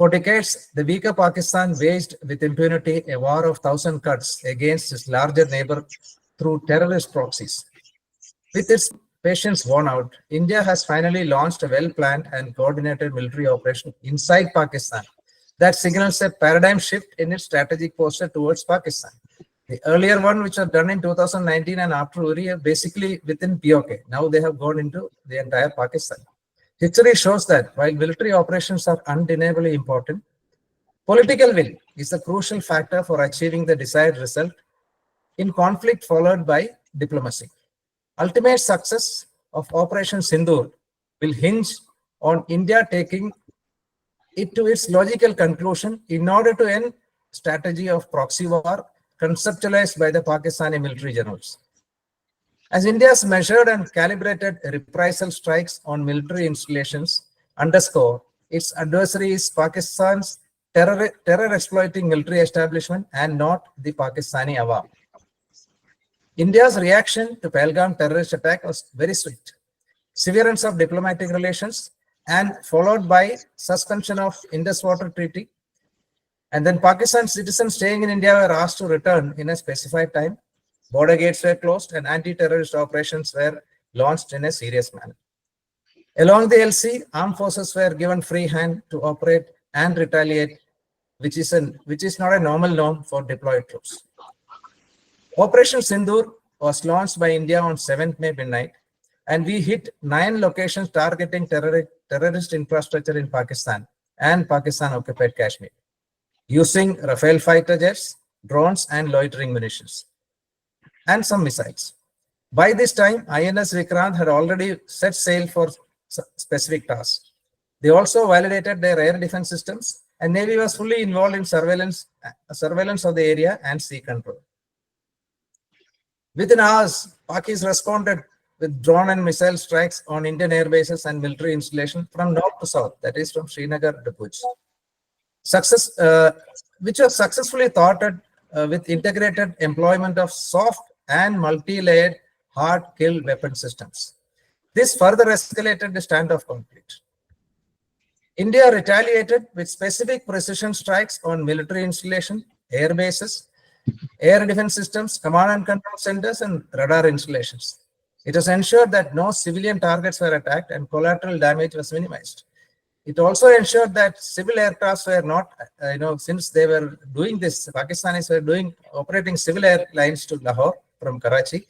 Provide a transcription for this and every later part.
For decades, the weaker Pakistan waged with impunity a war of 1,000 cuts against its larger neighbor through terrorist proxies. With its patience worn out, India has finally launched a well-planned and coordinated military operation inside Pakistan that signals a paradigm shift in its strategic posture towards Pakistan. The earlier one, which was done in 2019 and after Uri, basically within POK. Now they have gone into the entire Pakistan. History shows that while military operations are undeniably important, political will is a crucial factor for achieving the desired result in conflict followed by diplomacy. Ultimate success of Operation Sindoor will hinge on India taking it to its logical conclusion in order to end strategy of proxy war conceptualized by the Pakistani military generals. As India's measured and calibrated reprisal strikes on military installations underscore, its adversary is Pakistan's terror-exploiting military establishment and not the Pakistani Awam. India's reaction to Pahalgam terrorist attack was very swift. Severance of diplomatic relations and followed by suspension of Indus Water Treaty. And then Pakistan citizens staying in India were asked to return in a specified time. Border gates were closed and anti-terrorist operations were launched in a serious manner. Along the LC, armed forces were given free hand to operate and retaliate, which is not a normal norm for deployed troops. Operation Sindoor was launched by India on 7th May midnight, and we hit 9 locations targeting terrorist infrastructure in Pakistan and Pakistan-occupied Kashmir, using Rafale fighter jets, drones, and loitering munitions, and some missiles. By this time, INS Vikrant had already set sail for specific tasks. They also validated their air defense systems, and Navy was fully involved in surveillance of the area and sea control. Within hours, Pakis responded with drone and missile strikes on Indian air bases and military installations from north to south, that is from Srinagar to Bhuj. Which was successfully thwarted with integrated employment of soft and multi-layered hard kill weapon systems. This further escalated the standoff conflict. India retaliated with specific precision strikes on military installation, air bases, air defense systems, command and control centers, and radar installations. It was ensured that no civilian targets were attacked and collateral damage was minimized. It also ensured that civil aircrafts were not, since they were doing this, Pakistanis were operating civil airlines to Lahore from Karachi.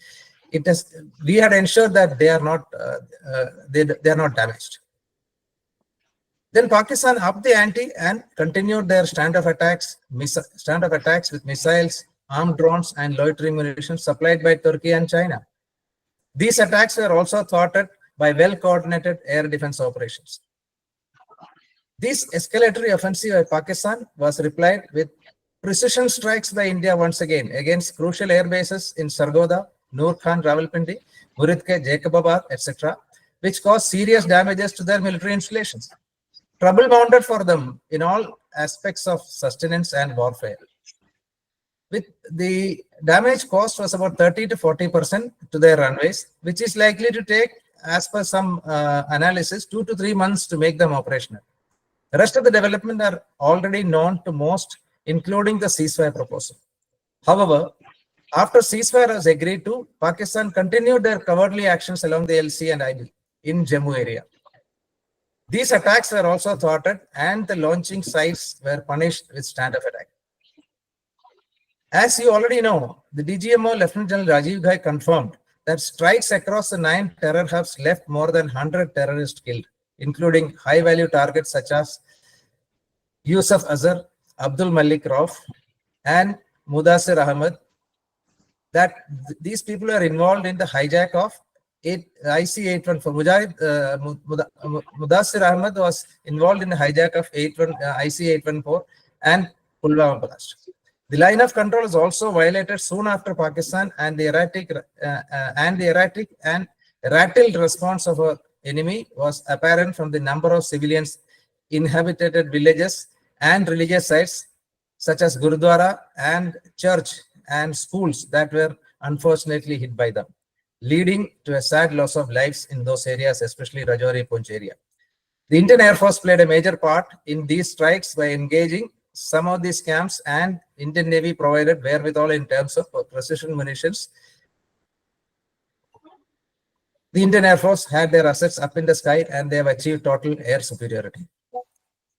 We had ensured that they are not, they are not damaged. Then Pakistan upped the ante and continued their standoff attacks with missiles, armed drones, and loitering munitions supplied by Turkey and China. These attacks were also thwarted by well-coordinated air defense operations. This escalatory offensive by Pakistan was replied with precision strikes by India once again against crucial air bases in Sargodha, Noor Khan, Rawalpindi, Muridke, Jacobabad, etc., which caused serious damages to their military installations. Trouble mounted for them in all aspects of sustenance and warfare. With the damage cost was about 30 to 40% to their runways, which is likely to take, as per some analysis, 2 to 3 months to make them operational. The rest of the development are already known to most, including the ceasefire proposal. However, after ceasefire was agreed to, Pakistan continued their cowardly actions along the LC and IB in Jammu area. These attacks were also thwarted and the launching sites were punished with standoff attack. As you already know, the DGMO Lieutenant General Rajiv Ghai confirmed that strikes across the 9 terror hubs left more than 100 terrorists killed, including high-value targets such as Yusuf Azhar, Abdul Malik Rauf, and Mudassir Ahmed, that these people are involved in the hijack of IC-814. Mudassir Ahmed was involved in the hijack of IC-814 and Pulwama blast. The line of control is also violated soon after Pakistan, and the erratic and rattled response of our enemy was apparent from the number of civilians inhabited villages and religious sites such as Gurudwara and church and schools that were unfortunately hit by them, leading to a sad loss of lives in those areas, especially Rajouri Poonch area. The Indian Air Force played a major part in these strikes by engaging some of these camps, and Indian Navy provided wherewithal in terms of precision munitions. The Indian Air Force had their assets up in the sky and they have achieved total air superiority.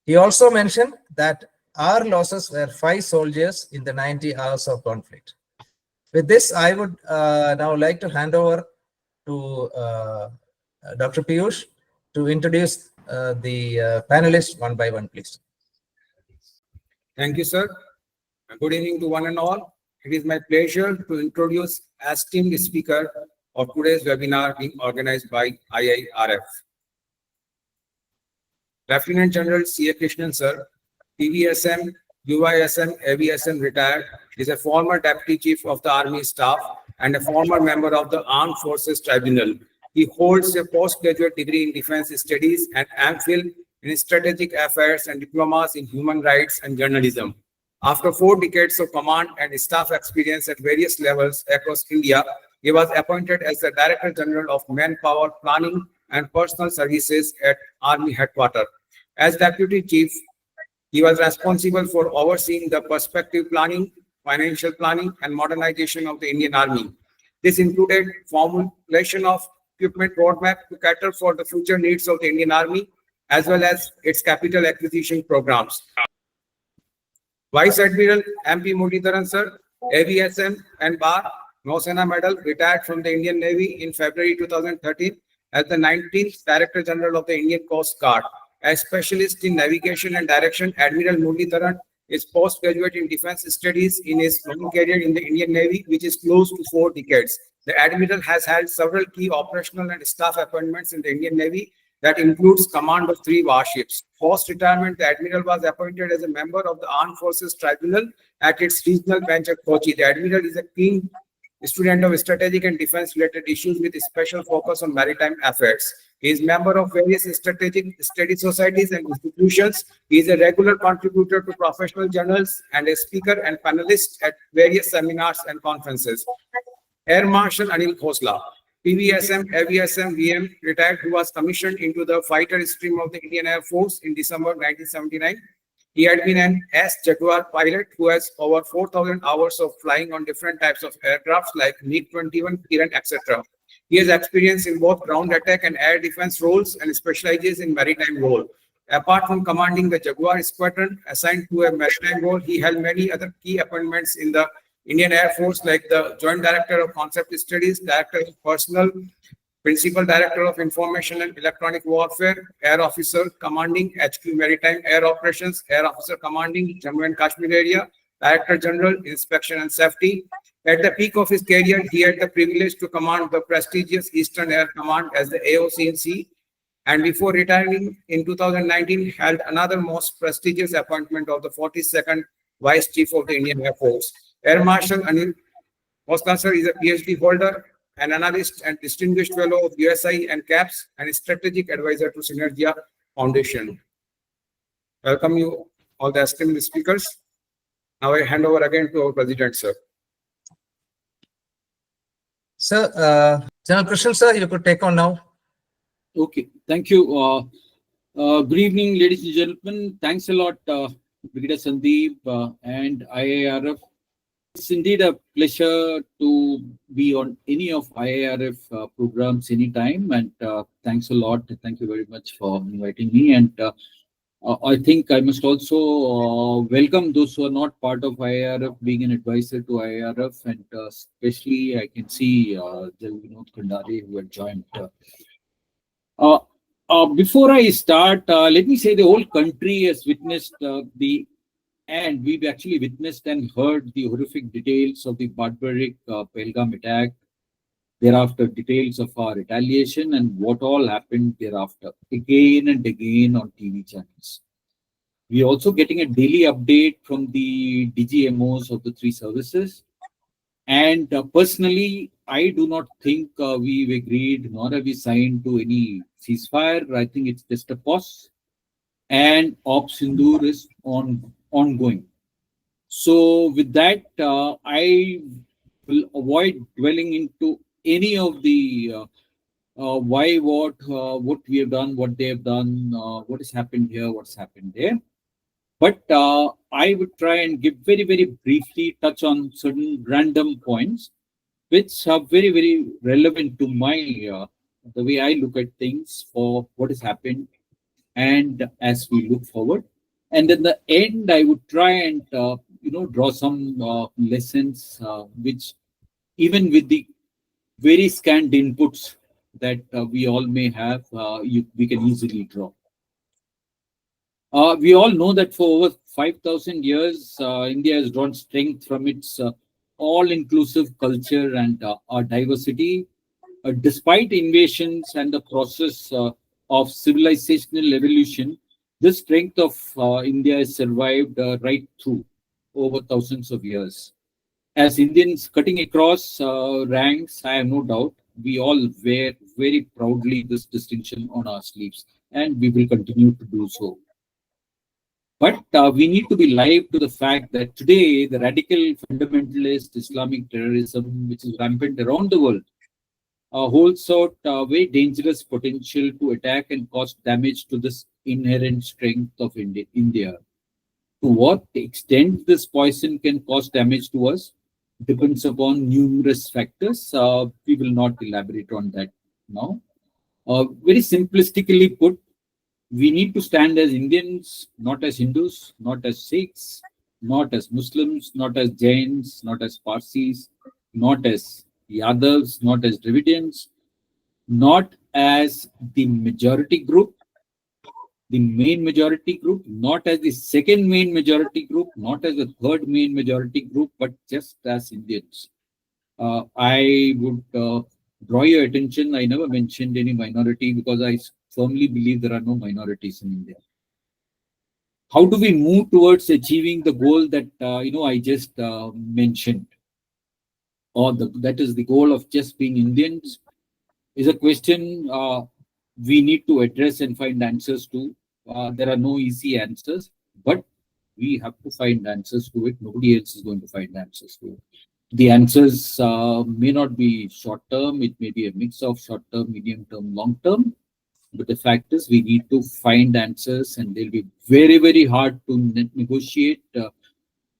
He also mentioned that our losses were 5 soldiers in the 90 hours of conflict. With this, I would now like to hand over to Dr. Piyush to introduce the panelists one by one, please. Thank you, sir. Good evening to one and all. It is my pleasure to introduce esteemed speaker of today's webinar being organized by IIRF. Lieutenant General C.A. Krishnan, sir, PVSM, UISM, AVSM retired, is a former Deputy Chief of the Army Staff and a former member of the Armed Forces Tribunal. He holds a postgraduate degree in Defense Studies and MPhil in Strategic Affairs and diplomas in Human Rights and Journalism. After 4 decades of command and staff experience at various levels across India, he was appointed as the Director General of Manpower Planning and Personal Services at Army Headquarters. As Deputy Chief, he was responsible for overseeing the perspective planning, financial planning, and modernization of the Indian Army. This included formulation of equipment roadmap to cater for the future needs of the Indian Army, as well as its capital acquisition programs. Vice Admiral MP Muralidharan, sir, AVSM and BAR, Nausena Medal, retired from the Indian Navy in February 2013 as the 19th Director General of the Indian Coast Guard. As specialist in navigation and direction, Admiral Muralidharan is postgraduate in defense studies in his long career in the Indian Navy, which is close to 4 decades. The Admiral has held several key operational and staff appointments in the Indian Navy that includes command of 3 warships. Post-retirement, the Admiral was appointed as a member of the Armed Forces Tribunal at its regional bench at Kochi. The Admiral is a keen student of strategic and defense-related issues with a special focus on maritime affairs. He is member of various strategic study societies and institutions. He is a regular contributor to professional journals and a speaker and panelist at various seminars and conferences. Air Marshal Anil Khosla, PVSM, AVSM, VM, retired, who was commissioned into the fighter stream of the Indian Air Force in December 1979. He had been an S-Jaguar pilot who has over 4,000 hours of flying on different types of aircrafts like MiG-21, Kiran, etc. He has experience in both ground attack and air defense roles and specializes in maritime role. Apart from commanding the Jaguar squadron assigned to a maritime role, he held many other key appointments in the Indian Air Force, like the Joint Director of Concept Studies, Director of Personnel, Principal Director of Information and Electronic Warfare, Air Officer commanding HQ Maritime Air Operations, Air Officer commanding Jammu and Kashmir area, Director General Inspection and Safety. At the peak of his career, he had the privilege to command the prestigious Eastern Air Command as the AOC&C, and before retiring in 2019, held another most prestigious appointment of the 42nd Vice Chief of the Indian Air Force. Air Marshal Anil Khosla, sir, is a PhD holder, an analyst and distinguished fellow of USI and CAPS, and a strategic advisor to Synergia Foundation. Welcome you all the esteemed speakers. Now I hand over again to our president, sir. Sir, General Krishnan, sir, you could take on now. Okay, thank you. Good evening, ladies and gentlemen. Thanks a lot, Brigadier Sandeep and IIRF. It's indeed a pleasure to be on any of IIRF programs anytime, and thanks a lot. Thank you very much for inviting me. And I think I must also welcome those who are not part of IIRF, being an advisor to IIRF, and especially I can see Vinod Kandare, who had joined. Before I start, let me say the whole country has witnessed and we've actually witnessed and heard the horrific details of the barbaric Pahalgam attack, thereafter details of our retaliation and what all happened thereafter, again and again on TV channels. We're also getting a daily update from the DGMOs of the 3 services. And personally, I do not think we've agreed nor have we signed to any ceasefire. I think it's just a pause. And Ops Sindoor is ongoing. So with that, I will avoid dwelling into any of the why, what we have done, what they have done, what has happened here, what's happened there. But I would try and give very, very briefly touch on certain random points which are very, very relevant to my the way I look at things for what has happened and as we look forward. And in the end, I would try and draw some lessons which, even with the very scant inputs that we all may have, we can easily draw. We all know that for over 5,000 years, India has drawn strength from its all-inclusive culture and our diversity. Despite invasions and the process of civilizational evolution, the strength of India has survived right through over thousands of years. As Indians cutting across ranks, I have no doubt we all wear very proudly this distinction on our sleeves, and we will continue to do so. But we need to be alive to the fact that today the radical fundamentalist Islamic terrorism, which is rampant around the world, holds out very dangerous potential to attack and cause damage to this inherent strength of India. To what extent this poison can cause damage to us depends upon numerous factors. We will not elaborate on that now. Very simplistically put, we need to stand as Indians, not as Hindus, not as Sikhs, not as Muslims, not as Jains, not as Parsis, not as Yadavs, not as Dravidians, not as the majority group, the main majority group, not as the second main majority group, not as the third main majority group, but just as Indians. I would draw your attention. I never mentioned any minority because I firmly believe there are no minorities in India. How do we move towards achieving the goal that I just mentioned, or that is the goal of just being Indians? Is a question we need to address and find answers to. There are no easy answers, but we have to find answers to it. Nobody else is going to find answers to it. The answers may not be short term. It may be a mix of short term, medium term, long term. But the fact is, we need to find answers, and they'll be very, very hard to negotiate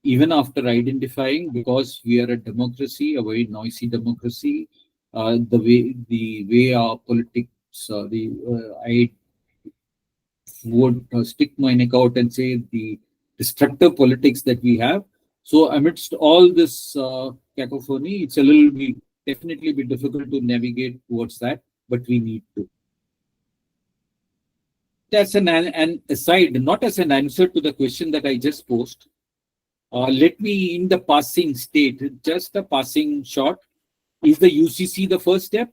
even after identifying, because we are a democracy, a very noisy democracy. The way our politics, I would stick my neck out and say the destructive politics that we have. So amidst all this cacophony, it's definitely be difficult to navigate towards that, but we need to. That's an aside, not as an answer to the question that I just posed. Let me, in the passing state, just a passing shot. Is the UCC the first step?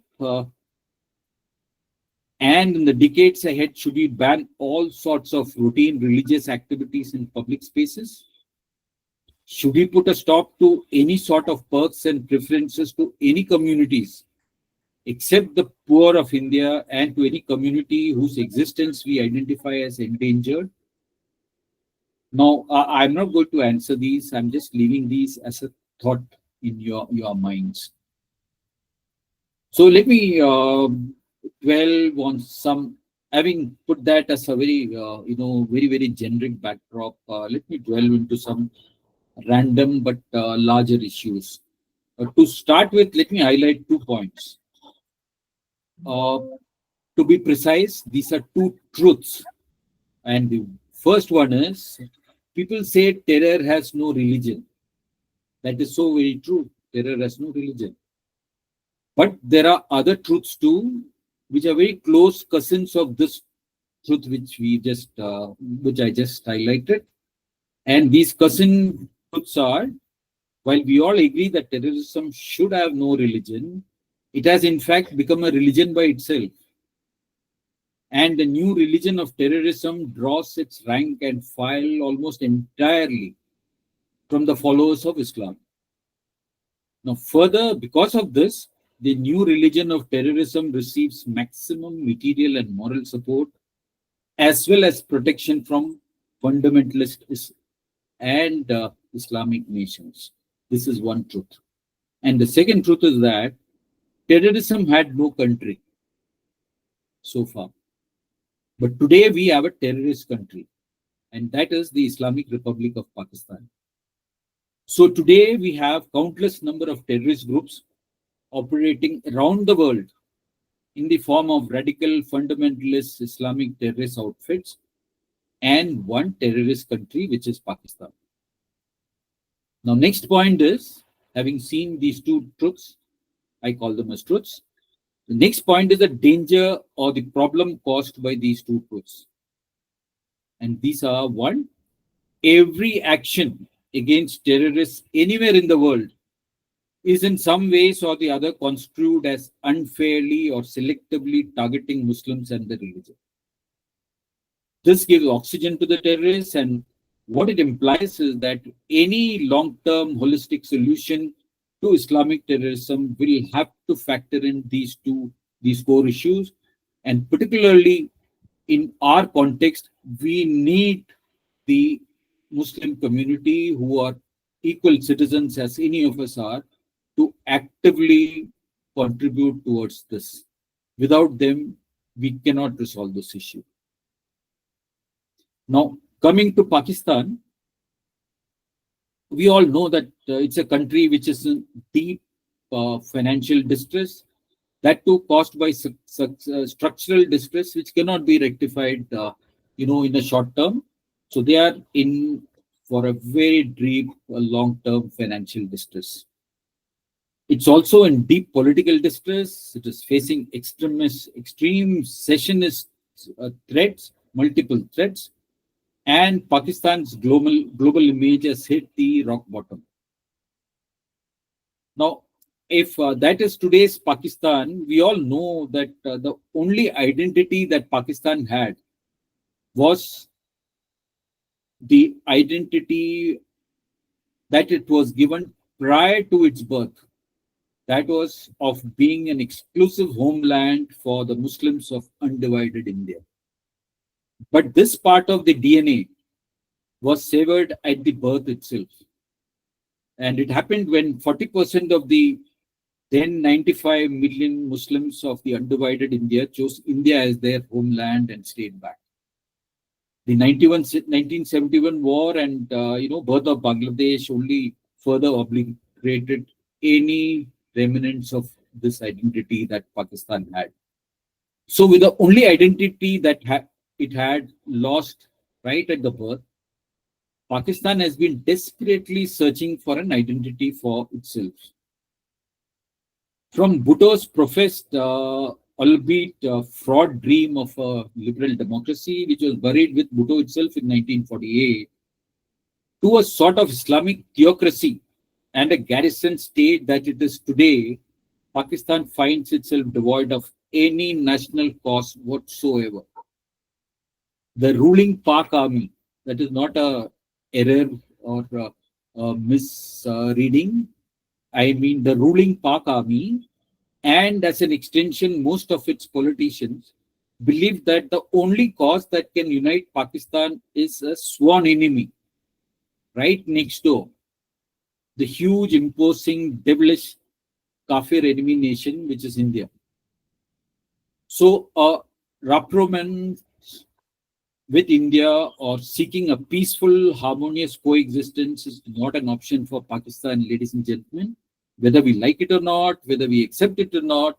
And in the decades ahead, should we ban all sorts of routine religious activities in public spaces? Should we put a stop to any sort of perks and preferences to any communities except the poor of India, and to any community whose existence we identify as endangered? Now, I'm not going to answer these. I'm just leaving these as a thought in your minds. So let me dwell on some, having put that as a very, very, very generic backdrop. Let me dwell into some random but larger issues. To start with, let me highlight 2 points. To be precise, these are 2 truths. And the first one is, people say terror has no religion. That is so very true. Terror has no religion. But there are other truths too, which are very close cousins of this truth, which I just highlighted. And these cousin truths are, while we all agree that terrorism should have no religion, it has in fact become a religion by itself. And the new religion of terrorism draws its rank and file almost entirely from the followers of Islam. Now, further, because of this, the new religion of terrorism receives maximum material and moral support, as well as protection from fundamentalist and Islamic nations. This is one truth. And the second truth is that terrorism had no country. so far. But today we have a terrorist country, and that is the Islamic Republic of Pakistan. So today we have countless number of terrorist groups operating around the world in the form of radical fundamentalist Islamic terrorist outfits and one terrorist country, which is Pakistan. Now, next point is, having seen these two truths, I call them as truths. The next point is the danger or the problem caused by these two truths. And these are: one, every action against terrorists anywhere in the world is in some ways or the other construed as unfairly or selectively targeting Muslims and their religion. This gives oxygen to the terrorists, and what it implies is that any long-term holistic solution to Islamic terrorism will have to factor in these core issues. And particularly in our context, we need the Muslim community, who are equal citizens as any of us are, to actively contribute towards this. Without them, we cannot resolve this issue. Now, coming to Pakistan, we all know that it's a country which is in deep financial distress, that too caused by structural distress, which cannot be rectified, in a short term. So they are in for a very deep, long-term financial distress. It's also in deep political distress. It is facing extreme secessionist threats, multiple threats, and Pakistan's global image has hit the rock bottom. Now, if that is today's Pakistan, we all know that the only identity that Pakistan had was the identity that it was given prior to its birth. That was of being an exclusive homeland for the Muslims of undivided India. But this part of the DNA was severed at the birth itself. And it happened when 40% of the then 95 million Muslims of the undivided India chose India as their homeland and stayed back. The 1971 war and birth of Bangladesh only further obliterated any remnants of this identity that Pakistan had. So with the only identity that it had lost right at the birth, Pakistan has been desperately searching for an identity for itself. From Bhutto's professed, albeit fraud dream of a liberal democracy, which was buried with Bhutto itself in 1948, to a sort of Islamic theocracy and a garrison state that it is today, Pakistan finds itself devoid of any national cause whatsoever. The ruling Pak army, that is not a error or a misreading. I mean, the ruling Pak army, and as an extension, most of its politicians believe that the only cause that can unite Pakistan is a sworn enemy right next door, the huge, imposing, devilish Kafir enemy nation, which is India. So, rapprochement with India or seeking a peaceful, harmonious coexistence is not an option for Pakistan, ladies and gentlemen. Whether we like it or not, whether we accept it or not,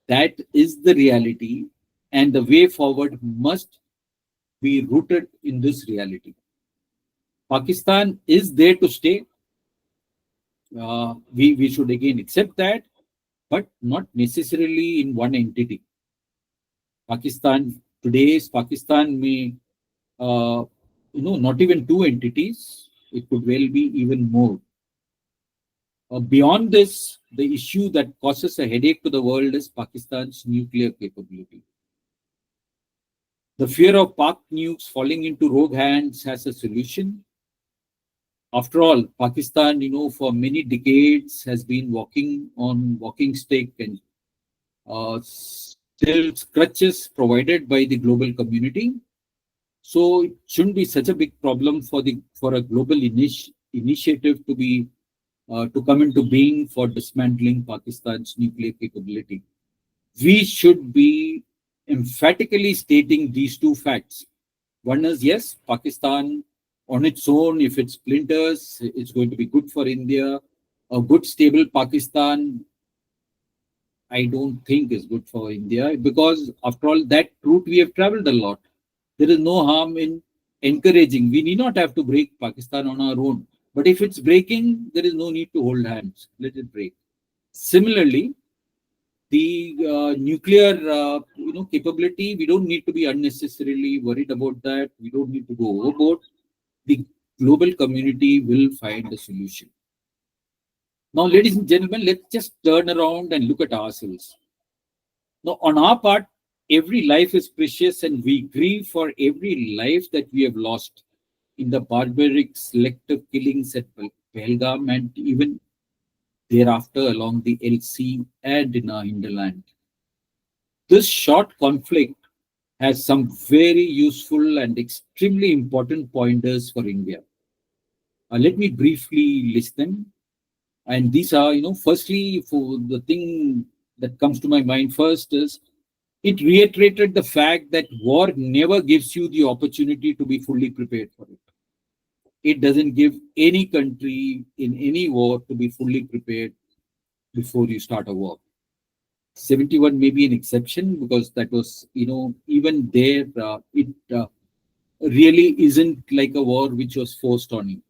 that is the reality, and the way forward must be rooted in this reality. Pakistan is there to stay. We should again accept that, but not necessarily in one entity. Today's Pakistan may, not even two entities. It could well be even more. Beyond this, the issue that causes a headache to the world is Pakistan's nuclear capability. The fear of Pak nukes falling into rogue hands has a solution. After all, Pakistan, for many decades has been walking on walking stick and still crutches provided by the global community. So it shouldn't be such a big problem for a global initiative to come into being for dismantling Pakistan's nuclear capability. We should be emphatically stating these two facts. One is, yes, Pakistan on its own, if it splinters, it's going to be good for India. A good, stable Pakistan, I don't think is good for India, because after all, that route we have traveled a lot. There is no harm in encouraging. We need not have to break Pakistan on our own. But if it's breaking, there is no need to hold hands. Let it break. Similarly, the nuclear capability, we don't need to be unnecessarily worried about that. We don't need to go overboard. The global community will find a solution. Now, ladies and gentlemen, let's just turn around and look at ourselves. Now, on our part, every life is precious, and we grieve for every life that we have lost in the barbaric selective killings at Pahalgam and even thereafter along the LC and in our hinterland. This short conflict has some very useful and extremely important pointers for India. Let me briefly list them. And these are, firstly, for the thing that comes to my mind first is, it reiterated the fact that war never gives you the opportunity to be fully prepared for it. It doesn't give any country in any war to be fully prepared before you start a war. 71 may be an exception, because that was, even there, it really isn't like a war which was forced on you.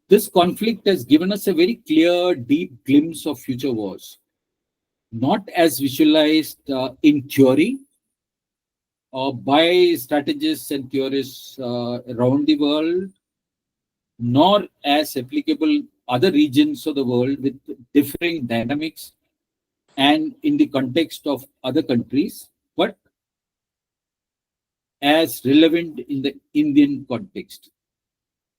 This conflict has given us a very clear, deep glimpse of future wars, not as visualized in theory or by strategists and theorists around the world, nor as applicable other regions of the world with differing dynamics and in the context of other countries, but as relevant in the Indian context.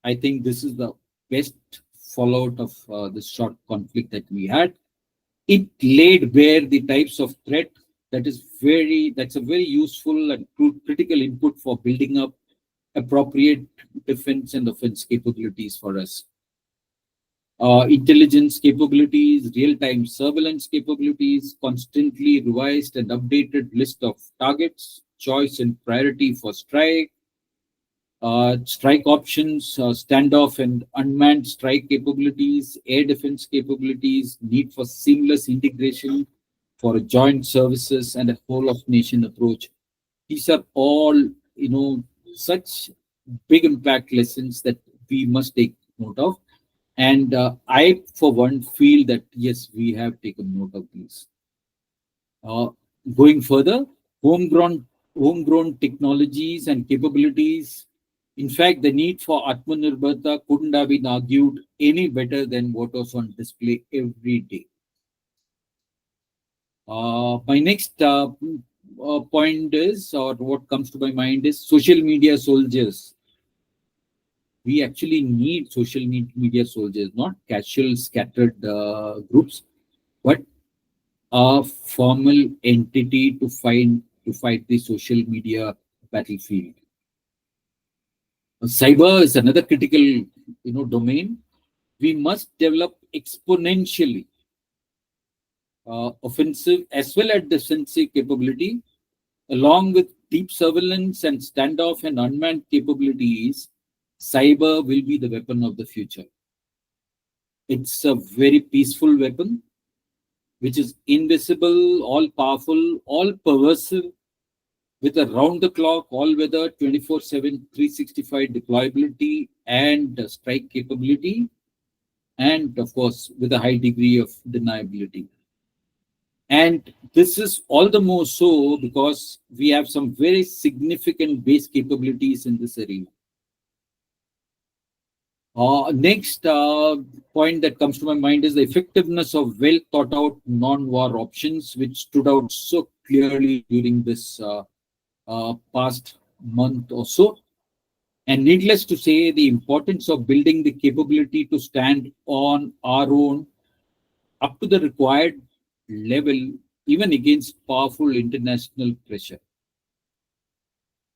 I think this is the best fallout of this short conflict that we had. It laid bare the types of threat that's a very useful and critical input for building up appropriate defense and offense capabilities for us. Intelligence capabilities, real-time surveillance capabilities, constantly revised and updated list of targets, choice and priority for strike, strike options, standoff and unmanned strike capabilities, air defense capabilities, need for seamless integration for joint services and a whole of nation approach. These are all, such big impact lessons that we must take note of. And I, for one, feel that, yes, we have taken note of these. Going further, homegrown technologies and capabilities. In fact, the need for Atmanirbharta couldn't have been argued any better than what was on display every day. My next point is, or what comes to my mind is, social media soldiers. We actually need social media soldiers, not casual scattered groups, but a formal entity to fight the social media battlefield. Cyber is another critical, domain. We must develop exponentially offensive as well as defensive capability, along with deep surveillance and standoff and unmanned capabilities. Cyber will be the weapon of the future. It's a very peaceful weapon, which is invisible, all-powerful, all-pervasive, with a round-the-clock, all-weather, 24/7, 365 deployability and strike capability, and of course, with a high degree of deniability. And this is all the more so because we have some very significant base capabilities in this area. Next point that comes to my mind is the effectiveness of well thought out non-war options, which stood out so clearly during this past month or so. And needless to say, the importance of building the capability to stand on our own up to the required level, even against powerful international pressure.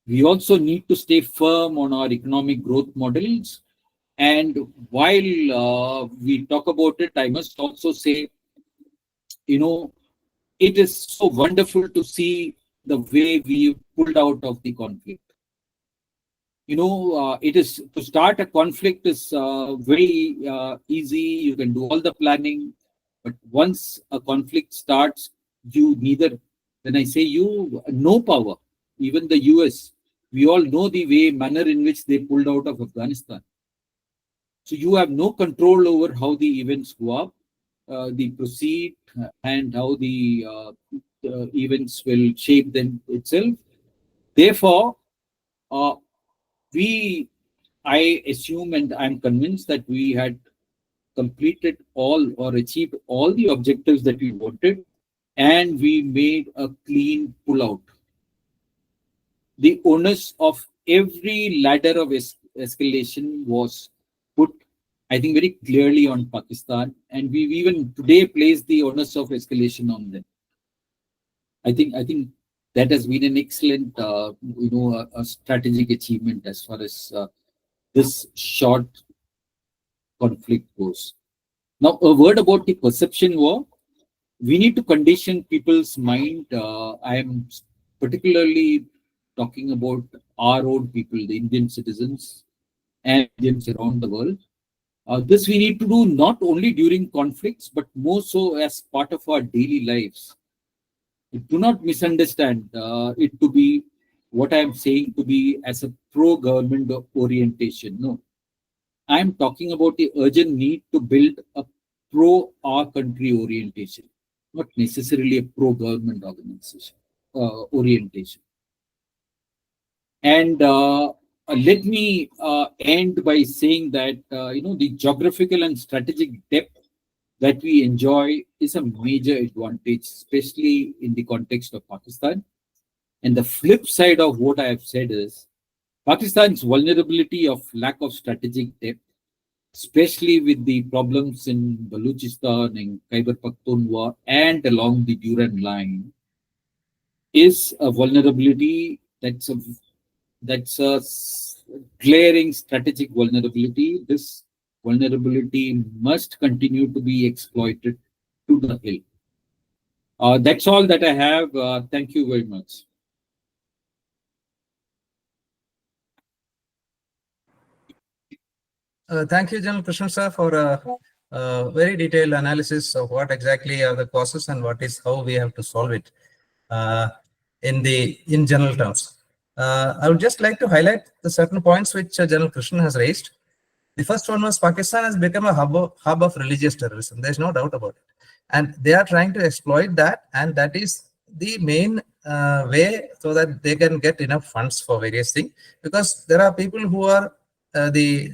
We also need to stay firm on our economic growth models. And while we talk about it, I must also say, it is so wonderful to see the way we pulled out of the conflict. It is to start a conflict is very easy. You can do all the planning, but once a conflict starts, you neither, when I say you, no power, even the US, we all know the manner in which they pulled out of Afghanistan. So you have no control over how the events go up, the proceed, and how the events will shape them itself. Therefore, uh, I assume and I'm convinced that we had completed all or achieved all the objectives that we wanted, and we made a clean pullout. The onus of every ladder of escalation was put, I think, very clearly on Pakistan, and we've even today placed the onus of escalation on them. I think that has been an excellent, a strategic achievement as far as this short conflict goes. Now, a word about the perception war. We need to condition people's mind. I am particularly talking about our own people, the Indian citizens and Indians around the world. This we need to do not only during conflicts, but more so as part of our daily lives. Do not misunderstand it to be what I am saying to be as a pro-government orientation. No, I am talking about the urgent need to build a pro-our country orientation, not necessarily a pro-government organization orientation. And let me end by saying that the geographical and strategic depth that we enjoy is a major advantage, especially in the context of Pakistan. And the flip side of what I have said is Pakistan's vulnerability of lack of strategic depth, especially with the problems in Balochistan and Khyber Pakhtunkhwa and along the Durand line, is a vulnerability that's a glaring strategic vulnerability. This vulnerability must continue to be exploited to the hill. That's all that I have. Thank you very much. Thank you, General Krishnan sir, for a very detailed analysis of what exactly are the causes and how we have to solve it in general terms. I would just like to highlight the certain points which General Krishnan has raised. The first one was Pakistan has become a hub of religious terrorism. There's no doubt about it. And they are trying to exploit that, and that is the main way so that they can get enough funds for various things. Because there are people who are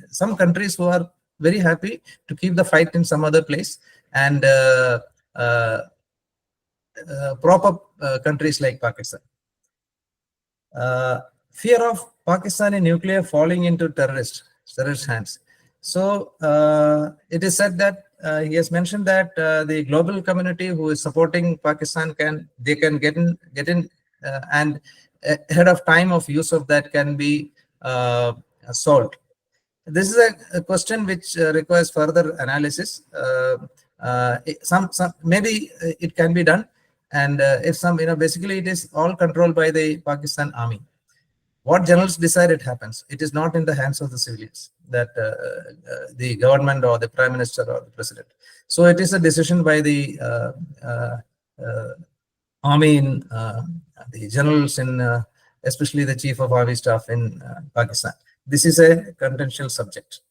some countries who are very happy to keep the fight in some other place and prop up countries like Pakistan. Fear of Pakistani nuclear falling into terrorist hands. So it is said that he has mentioned that the global community who is supporting Pakistan can get in and ahead of time of use of that can be solved. This is a question which requires further analysis. Maybe it can be done, and if basically it is all controlled by the Pakistan army. What generals decide, it happens. It is not in the hands of the civilians, that the government or the prime minister or the president. So it is a decision by the army, in the generals in, especially the chief of army staff in Pakistan. This is a contentious subject.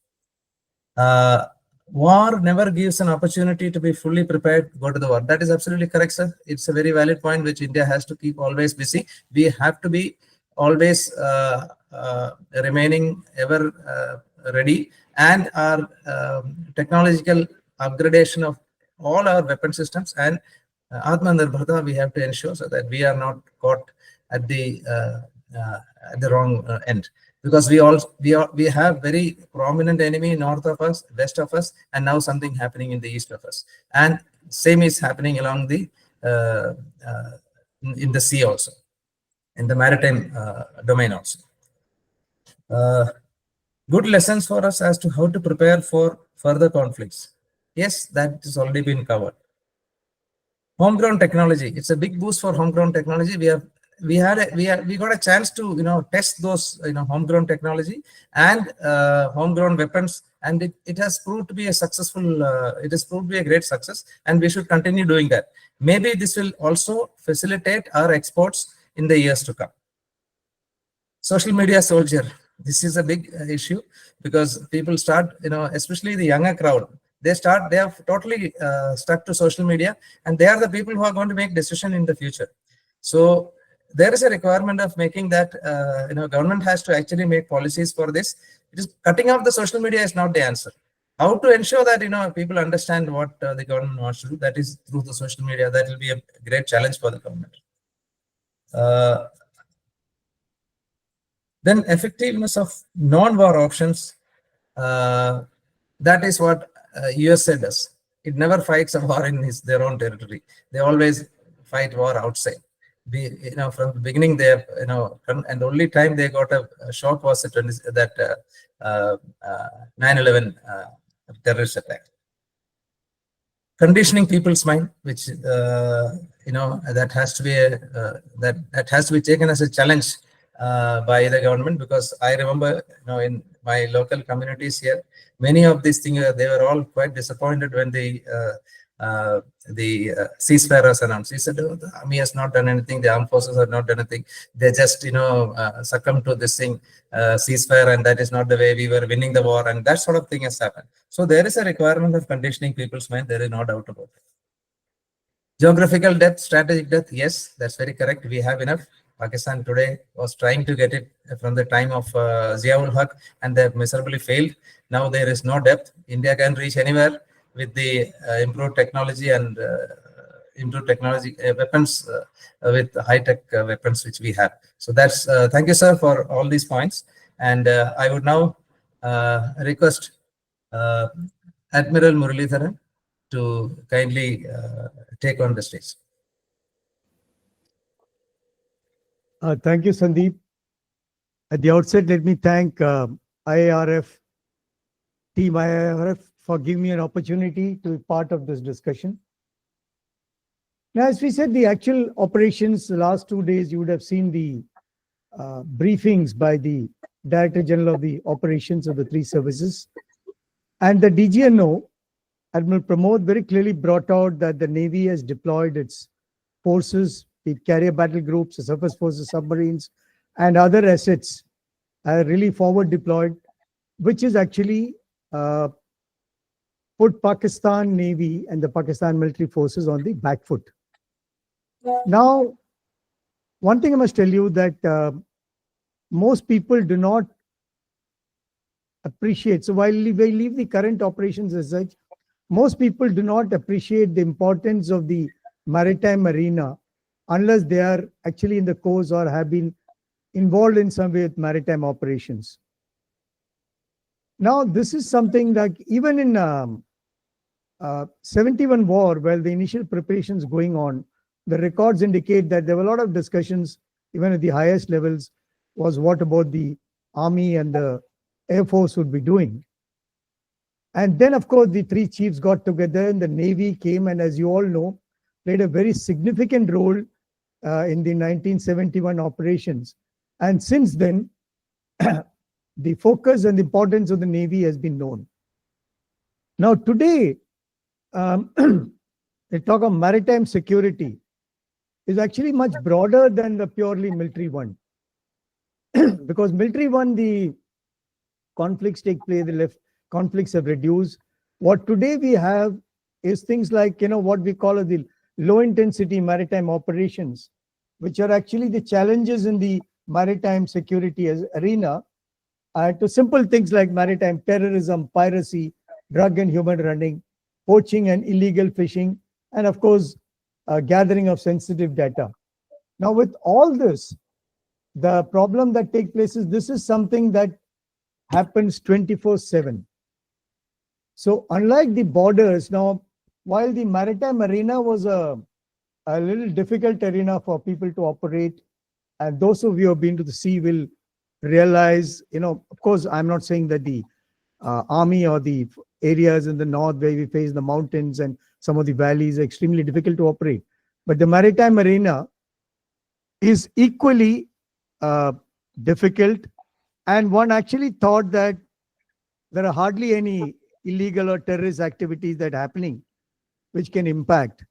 War never gives an opportunity to be fully prepared to go to the war. That is absolutely correct, sir. It's a very valid point which India has to keep always busy. We have to be always remaining ever ready, and our technological upgradation of all our weapon systems and Atmanirbharta we have to ensure so that we are not caught at the wrong end, because we have very prominent enemy north of us, west of us, and now something happening in the east of us, and same is happening along the in the sea also, in the maritime domain also. Good lessons for us as to how to prepare for further conflicts. Yes, that has already been covered. Homegrown technology. It's a big boost for homegrown technology. We got a chance to test those homegrown technology and homegrown weapons, and it has proved to be a successful. It has proved to be a great success, and we should continue doing that. Maybe this will also facilitate our exports in the years to come. Social media soldier. This is a big issue because people start, especially the younger crowd, they are totally stuck to social media, and they are the people who are going to make decision in the future. So there is a requirement of making that, government has to actually make policies for this. It is cutting off the social media is not the answer. How to ensure that, people understand what the government wants to do, that is through the social media. That will be a great challenge for the government. Then effectiveness of non-war options. That is what USA does. It never fights a war in their own territory. They always fight war outside. From the beginning, they have, and the only time they got a shock was that 9/11 terrorist attack. Conditioning people's mind, which that has to be that has to be taken as a challenge by the government, because I remember, in my local communities here, many of these things, they were all quite disappointed when the ceasefire was announced. He said, "Oh, the army has not done anything, the armed forces have not done anything. They just, succumbed to this thing, ceasefire, and that is not the way we were winning the war," and that sort of thing has happened. So there is a requirement of conditioning people's mind. There is no doubt about it. Geographical depth, strategic depth, yes, that's very correct. We have enough. Pakistan today was trying to get it from the time of Ziaul Haq, and they have miserably failed. Now there is no depth. India can reach anywhere with the improved technology and weapons, with high-tech weapons which we have. So that's, thank you, sir, for all these points. And I would now request Admiral Muralidharan to kindly take on the stage. Thank you, Sandeep. At the outset, let me thank IIRF, Team IIRF, for giving me an opportunity to be part of this discussion. Now, as we said, the actual operations, the last 2 days, you would have seen the briefings by the Director General of the Operations of the 3 services. And the DGNO, Admiral Pramod, very clearly brought out that the Navy has deployed its forces, the carrier battle groups, the surface forces, submarines, and other assets are really forward deployed, which is actually put Pakistan Navy and the Pakistan military forces on the back foot. Now, one thing I must tell you that most people do not appreciate. So while we leave the current operations as such, most people do not appreciate the importance of the maritime arena unless they are actually in the course or have been involved in some way with maritime operations. Now, this is something like even in 71 war, while the initial preparations going on, the records indicate that there were a lot of discussions, even at the highest levels, was what about the Army and the Air Force would be doing. And then, of course, the 3 chiefs got together and the Navy came, and as you all know, played a very significant role in the 1971 operations. And since then, the focus and the importance of the Navy has been known. Now, today, they talk of maritime security is actually much broader than the purely military one. Because military one, the conflicts take place, the conflicts have reduced. What today we have is things like, what we call the low intensity maritime operations, which are actually the challenges in the maritime security as arena, to simple things like maritime terrorism, piracy, drug and human running, poaching and illegal fishing, and of course, gathering of sensitive data. Now, with all this, the problem that takes place is this is something that happens 24/7. So unlike the borders, now, while the maritime arena was a little difficult arena for people to operate, and those of you who have been to the sea will realize, of course, I'm not saying that the army or the areas in the north where we face the mountains and some of the valleys are extremely difficult to operate. But the maritime arena is equally difficult. And one actually thought that there are hardly any illegal or terrorist activities that are happening which can impact.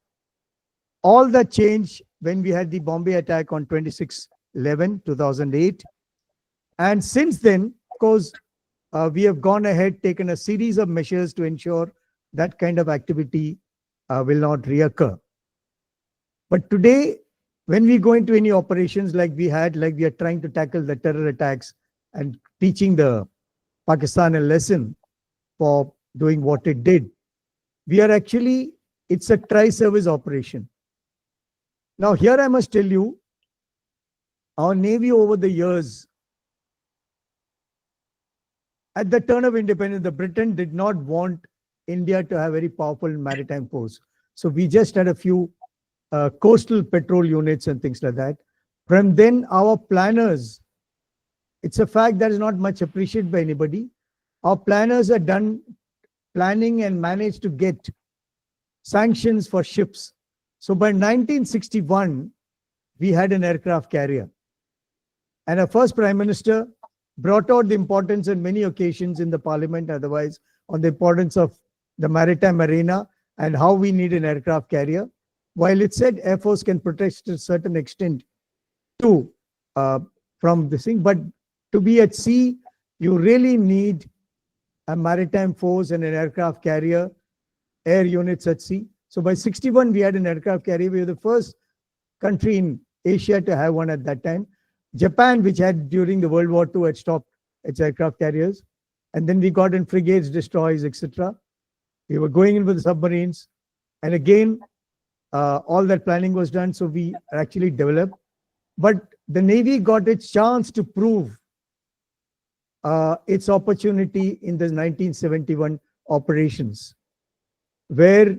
All that changed when we had the Bombay attack on 26/11/2008. And since then, of course, we have gone ahead, taken a series of measures to ensure that kind of activity will not reoccur. But today, when we go into any operations like we are trying to tackle the terror attacks and teaching the Pakistan a lesson for doing what it did, we are actually, it's a tri-service operation. Now, here I must tell you, our Navy over the years, at the turn of independence, the Britain did not want India to have very powerful maritime force. So we just had a few coastal patrol units and things like that. From then, our planners, it's a fact that is not much appreciated by anybody. Our planners are done planning and managed to get sanctions for ships. So by 1961, we had an aircraft carrier. And our first Prime Minister brought out the importance on many occasions in the Parliament, otherwise, on the importance of the maritime arena and how we need an aircraft carrier. While it said Air Force can protect to a certain extent too from this thing, but to be at sea, you really need a maritime force and an aircraft carrier, air units at sea. So by 61, we had an aircraft carrier. We were the first country in Asia to have one at that time. Japan, which had during the World War II, had stopped its aircraft carriers. And then we got in frigates, destroyers, etc. We were going in with the submarines. And again, all that planning was done. So we actually developed. But the Navy got its chance to prove its opportunity in the 1971 operations, where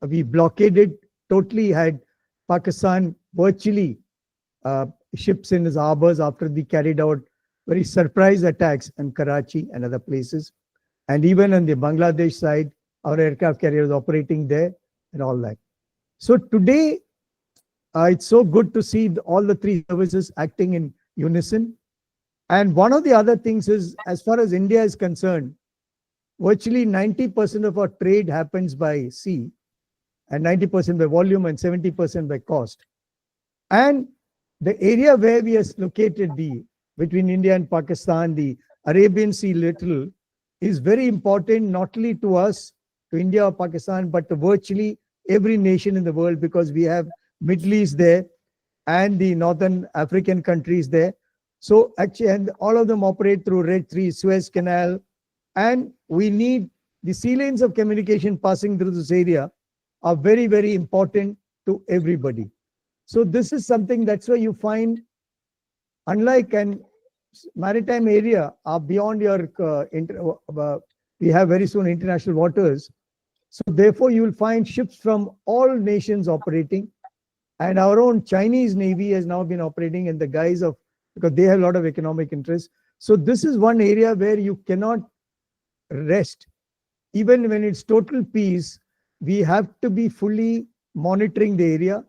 we blockaded, totally had Pakistan virtually ships in its harbors after we carried out very surprise attacks in Karachi and other places. And even on the Bangladesh side, our aircraft carrier was operating there and all that. So today, it's so good to see all the three services acting in unison. And one of the other things is, as far as India is concerned, virtually 90% of our trade happens by sea, and 90% by volume and 70% by cost. And the area where we are located, between India and Pakistan, the Arabian Sea littoral, is very important, not only to us, to India or Pakistan, but to virtually every nation in the world, because we have Middle East there and the Northern African countries there. So actually, and all of them operate through Red Sea, Suez Canal, and we need the sea lanes of communication passing through this area are very, very important to everybody. So this is something, that's why you find, unlike an maritime area beyond your, we have very soon international waters. So therefore you will find ships from all nations operating, and our own Chinese Navy has now been operating in the guise of, because they have a lot of economic interest. So this is one area where you cannot rest. Even when it's total peace, we have to be fully monitoring the area.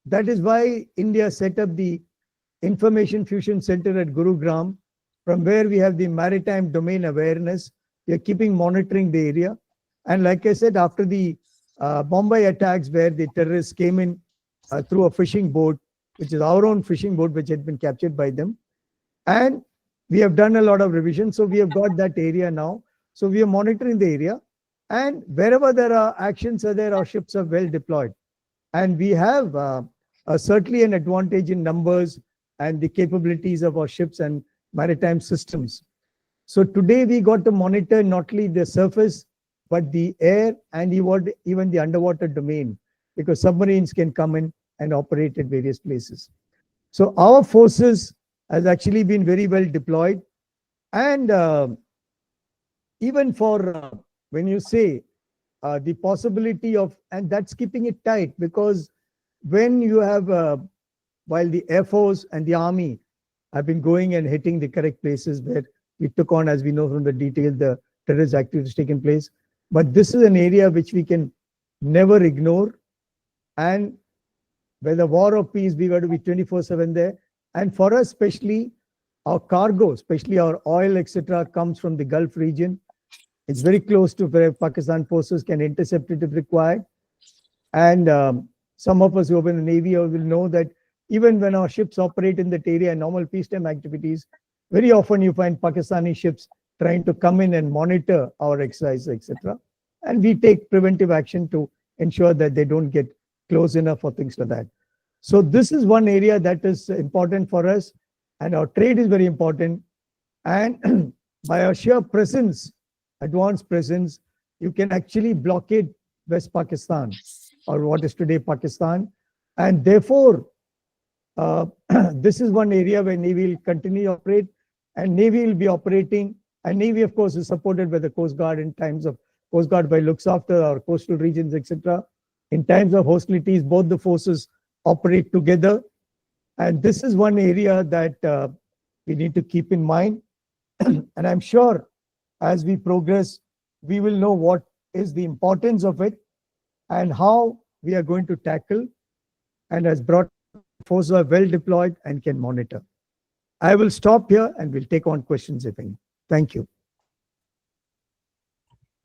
That is why India set up the Information Fusion Center at Gurugram, from where we have the maritime domain awareness. We are keeping monitoring the area. And like I said, after the Bombay attacks, where the terrorists came in through a fishing boat, which is our own fishing boat, which had been captured by them. And we have done a lot of revision. So we have got that area now. So we are monitoring the area. And wherever there are actions are there, our ships are well deployed. And we have certainly an advantage in numbers and the capabilities of our ships and maritime systems. So today we got to monitor not only the surface, but the air and even the underwater domain, because submarines can come in and operate at various places. So our forces has actually been very well deployed. And even for when you say the possibility of, and that's keeping it tight, because when you have, while the Air Force and the Army have been going and hitting the correct places where we took on, as we know from the detail, the terrorist activities taking place. But this is an area which we can never ignore. And whether war or peace, we got to be 24/7 there. And for us, especially our cargo, especially our oil, etc., comes from the Gulf region. It's very close to where Pakistan forces can intercept it if required. And some of us who have been in the Navy will know that even when our ships operate in that area in normal peacetime activities, very often you find Pakistani ships trying to come in and monitor our exercises, etc. And we take preventive action to ensure that they don't get close enough or things like that. So this is one area that is important for us, and our trade is very important. And by our sheer presence, advanced presence, you can actually blockade West Pakistan, or what is today Pakistan. And therefore, this is one area where Navy will continue to operate, and Navy will be operating. And Navy, of course, is supported by the Coast Guard in times of Coast Guard by looks after our coastal regions, etc. In times of hostilities, both the forces operate together. And this is one area that we need to keep in mind. And I'm sure as we progress, we will know what is the importance of it and how we are going to tackle, and as brought forces are well deployed and can monitor. I will stop here and we'll take on questions if any. Thank you.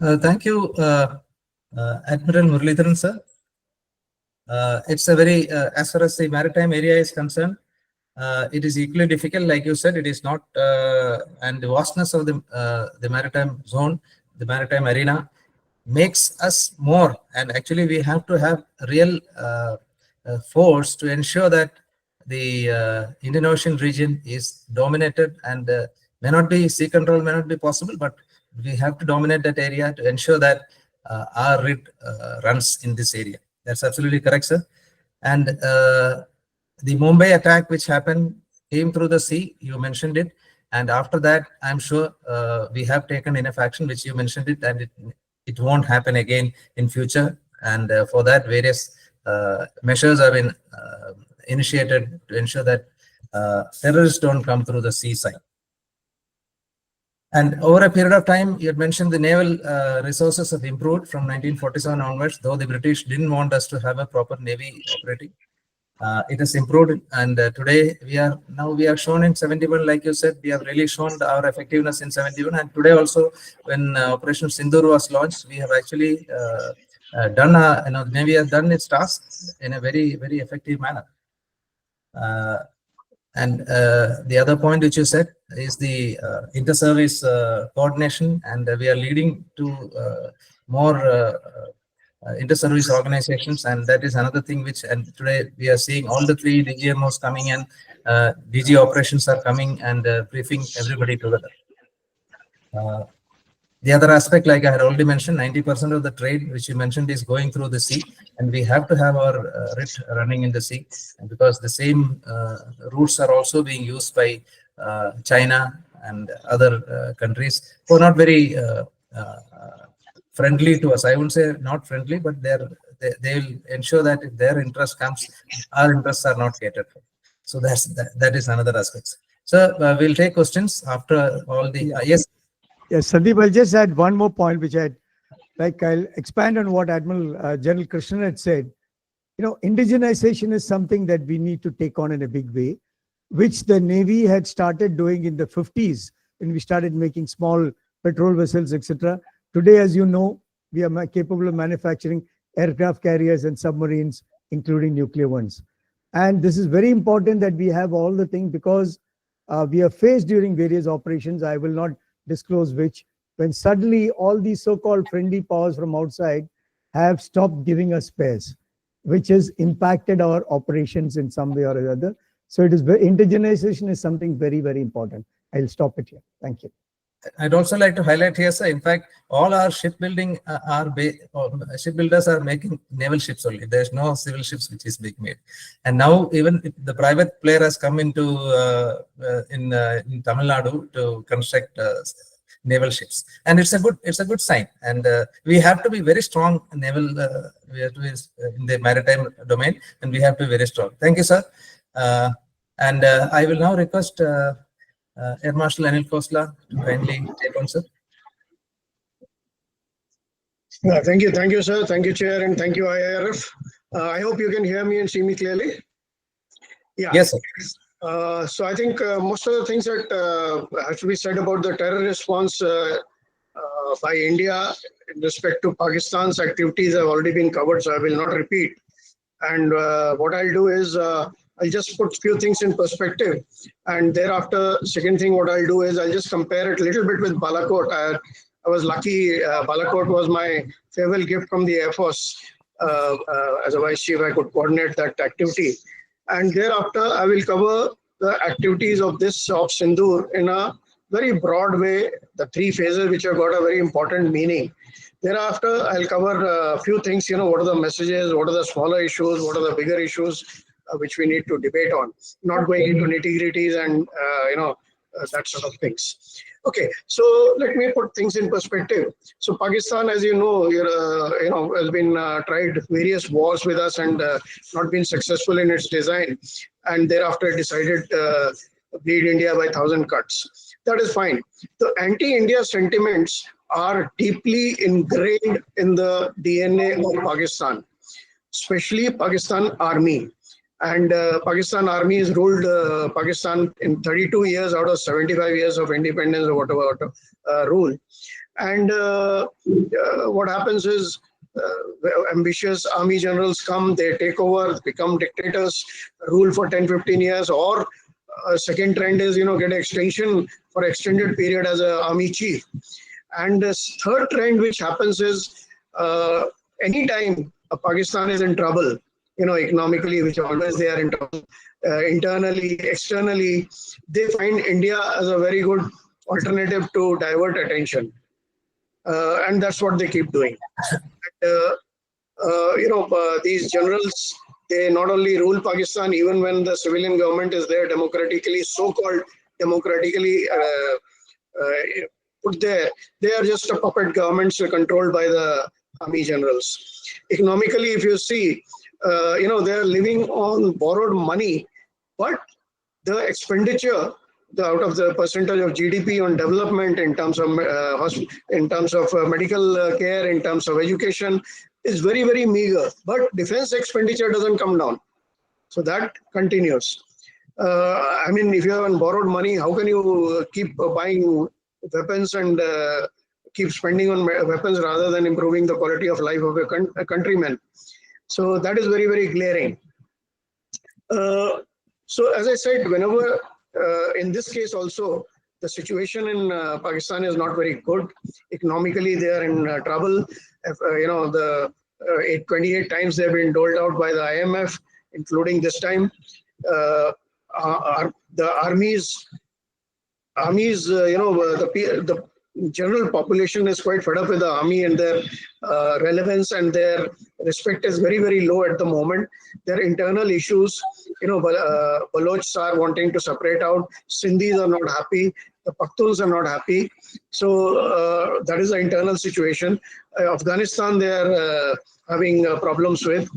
Thank you, Admiral Muralidharan, sir. It's a very, as far as the maritime area is concerned, it is equally difficult, like you said. It is not, and the vastness of the maritime zone, the maritime arena, makes us more. And actually, we have to have real force to ensure that the Indian Ocean region is dominated, and may not be sea control, may not be possible, but we have to dominate that area to ensure that our rig runs in this area. That's absolutely correct, sir. And the Mumbai attack, which happened, came through the sea. You mentioned it. And after that, I'm sure we have taken enough action, which you mentioned it, and it won't happen again in future. And for that, various measures have been initiated to ensure that terrorists don't come through the seaside. And over a period of time, you had mentioned the naval resources have improved from 1947 onwards, though the British didn't want us to have a proper navy operating. It has improved, and today we are shown in 71, like you said, we have really shown our effectiveness in 71. And today also, when Operation Sindoor was launched, we have actually done, the Navy has done its task in a very, very effective manner. And the other point which you said is the inter-service coordination, and we are leading to more inter-service organizations, and that is another thing which, and today we are seeing all the three DGMOs coming in, DG operations are coming and briefing everybody together. The other aspect, like I had already mentioned, 90% of the trade which you mentioned is going through the sea, and we have to have our RIT running in the sea, and because the same routes are also being used by China and other countries who are not very friendly to us. I wouldn't say not friendly, but they will ensure that if their interest comes, our interests are not catered for. So that is another aspect. So we'll take questions after all the yes. Yes, Sandeep, I'll just add one more point, which I'll expand on what Admiral General Krishnan had said. Indigenization is something that we need to take on in a big way, which the Navy had started doing in the 50s when we started making small patrol vessels, etc. Today, as you know, we are capable of manufacturing aircraft carriers and submarines, including nuclear ones. And this is very important that we have all the things, because we are faced during various operations. I will not disclose which, when suddenly all these so-called friendly powers from outside have stopped giving us spares, which has impacted our operations in some way or other. So indigenization is something very, very important. I'll stop it here. Thank you. I'd also like to highlight here, sir, in fact, all our shipbuilding shipbuilders are making naval ships only. There's no civil ships which is being made. And now even the private player has come into in Tamil Nadu to construct naval ships, and it's a good sign. And we have to be very strong naval. We have to be in the maritime domain, and we have to be very strong. Thank you, sir. And I will now request Air Marshal Anil Khosla to kindly take on, sir. Thank you, sir. Thank you, Chair, and thank you, IIRF. I hope you can hear me and see me clearly. Yeah. Yes, sir. So I think most of the things that have to be said about the terror response by India in respect to Pakistan's activities have already been covered, so I will not repeat. And what I'll do is I'll just put few things in perspective, and thereafter, second thing what I'll do is I'll just compare it a little bit with Balakot. I was lucky. Balakot was my farewell gift from the Air Force. As a vice chief, I could coordinate that activity. And thereafter, I will cover the activities of this Ops Sindoor in a very broad way, the three phases which have got a very important meaning. Thereafter, I'll cover a few things, what are the messages, what are the smaller issues, what are the bigger issues which we need to debate on, not going into nitty-gritties and, that sort of things. Okay, so let me put things in perspective. So Pakistan, as you know, has been tried various wars with us and not been successful in its design. And thereafter decided bleed India by 1,000 cuts. That is fine. The anti-India sentiments are deeply ingrained in the DNA of Pakistan, especially Pakistan Army. And Pakistan Army has ruled Pakistan in 32 years out of 75 years of independence or whatever rule. And what happens is ambitious army generals come, they take over, become dictators, rule for 10, 15 years, or second trend is, get extension for extended period as an army chief. And the third trend which happens is anytime Pakistan is in trouble, economically, which always they are in trouble, internally, externally, they find India as a very good alternative to divert attention. And that's what they keep doing. And, these generals, they not only rule Pakistan, even when the civilian government is there democratically, so-called democratically put there, they are just a puppet governments controlled by the army generals. Economically, if you see, they're living on borrowed money, but the expenditure, out of the percentage of GDP on development in terms of medical care, in terms of education, is very, very meager. But defense expenditure doesn't come down. So that continues. If you have borrowed money, how can you keep buying weapons and keep spending on weapons rather than improving the quality of life of a countryman? So that is very, very glaring. So as I said, whenever in this case also, the situation in Pakistan is not very good. Economically, they are in trouble. The 28 times they've been doled out by the IMF, including this time. The armies, the general population is quite fed up with the army, and their relevance and their respect is very, very low at the moment. Their internal issues, Balochs are wanting to separate out, Sindhis are not happy, the Pakhtuns are not happy. So that is the internal situation. Afghanistan, they are having problems with.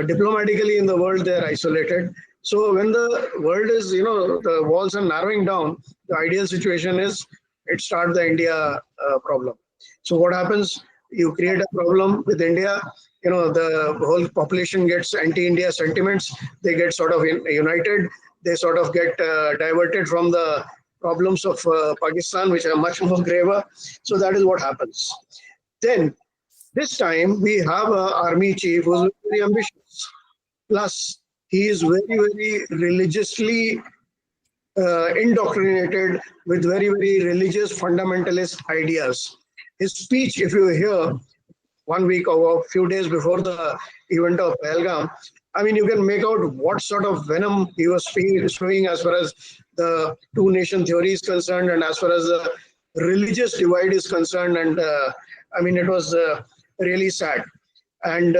Diplomatically in the world, they are isolated. So when the world is, the walls are narrowing down, the ideal situation is it starts the India problem. So what happens? You create a problem with India, the whole population gets anti-India sentiments, they get sort of united, they sort of get diverted from the problems of Pakistan, which are much more graver. So that is what happens. Then this time we have an army chief who's very ambitious. Plus, he is very, very religiously indoctrinated with very, very religious fundamentalist ideas. His speech, if you hear 1 week or a few days before the event of Pahalgam, you can make out what sort of venom he was spewing as far as the two-nation theory is concerned and as far as the religious divide is concerned. And it was really sad. And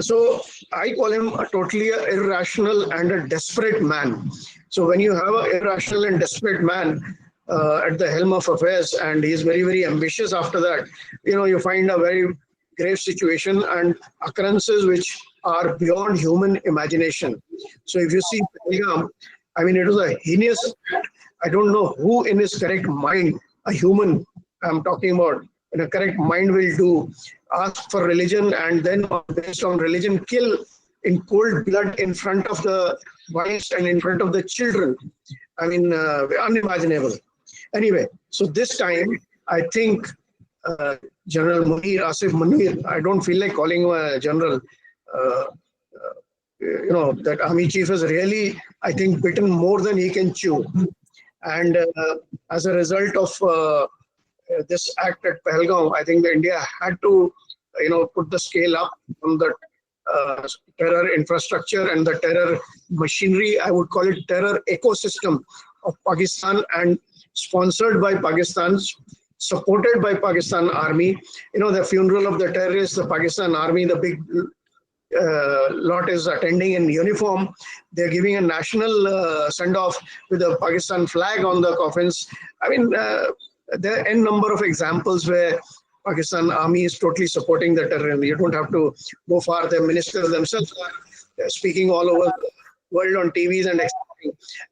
so I call him a totally irrational and a desperate man. So when you have an irrational and desperate man at the helm of affairs, and he is very, very ambitious after that, you find a very grave situation and occurrences which are beyond human imagination. So if you see Pahalgam, it was a heinous act. I don't know who in his correct mind, a human I'm talking about, in a correct mind will do, ask for religion and then based on religion kill in cold blood in front of the wives and in front of the children. I mean, unimaginable. Anyway, so this time, I think General Munir, Asif Munir, I don't feel like calling him a general. That army chief is really, I think, bitten more than he can chew. And as a result of this act at Pahalgam, I think that India had to, put the scale up on the terror infrastructure and the terror machinery. I would call it terror ecosystem of Pakistan, and sponsored by Pakistan, supported by Pakistan Army. The funeral of the terrorists, the Pakistan Army, the big lot is attending in uniform. They're giving a national send-off with the Pakistan flag on the coffins. I mean, there are n number of examples where Pakistan Army is totally supporting the terror. You don't have to go far. The ministers themselves are speaking all over the world on TVs and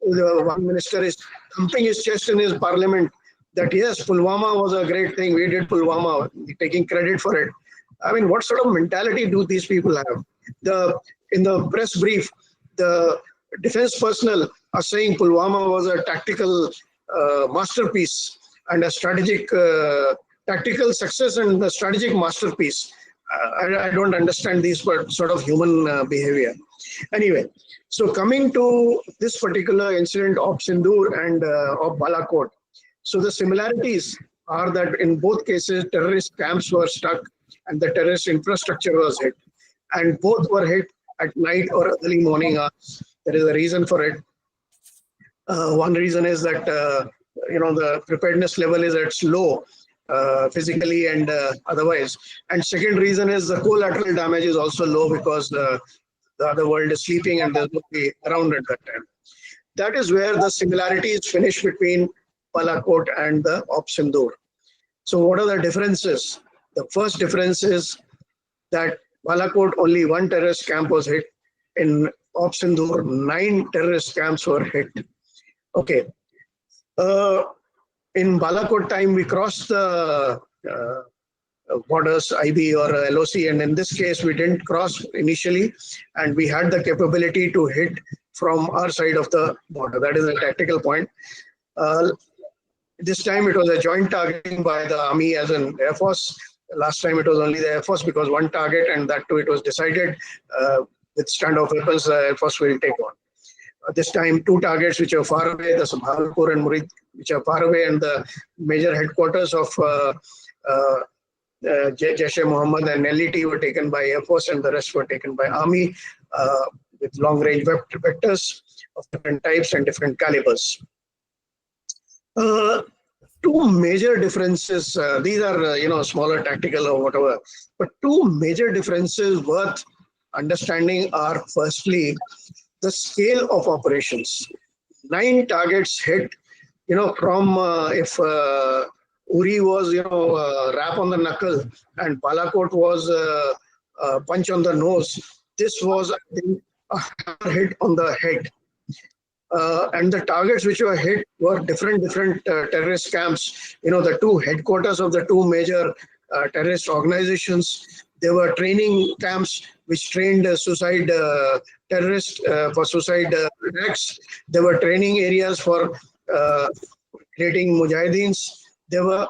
the one minister is thumping his chest in his parliament that yes, Pulwama was a great thing. We did Pulwama, taking credit for it. I mean, what sort of mentality do these people have? In the press brief, the defense personnel are saying Pulwama was a tactical masterpiece and a strategic tactical success and a strategic masterpiece. I don't understand these sort of human behavior. Anyway, so coming to this particular incident of Sindoor and of Balakot. So the similarities are that in both cases, terrorist camps were struck and the terrorist infrastructure was hit. And both were hit at night or early morning hours. There is a reason for it. One reason is that, the preparedness level is at low, physically and otherwise. And second reason is the collateral damage is also low because the other world is sleeping and there's nobody around at that time. That is where the similarities finish between Balakot and the Ops Sindoor. So what are the differences? The first difference is that Balakot, only one terrorist camp was hit. In Ops Sindoor, 9 terrorist camps were hit. Okay. In Balakot time, we crossed the borders, IB or LOC, and in this case, we didn't cross initially, and we had the capability to hit from our side of the border. That is a tactical point. This time, it was a joint targeting by the Army as an Air Force. Last time, it was only the Air Force because one target, and that too, it was decided with standoff weapons, the Air Force will take on. This time, 2 targets which are far away, the Sabhalpur and Murid, which are far away, and the major headquarters of Jaish-e-Mohammed and LET were taken by Air Force, and the rest were taken by Army with long-range vectors of different types and different calibers. 2 major differences. These are, smaller tactical or whatever, but 2 major differences worth understanding are firstly, the scale of operations. 9 targets hit, from if Uri was, rap on the knuckle and Balakot was punch on the nose. This was, I think, a hit on the head. And the targets which were hit were different terrorist camps. The 2 headquarters of the 2 major terrorist organizations. There were training camps which trained suicide terrorists for suicide attacks. There were training areas for creating mujahideens. There were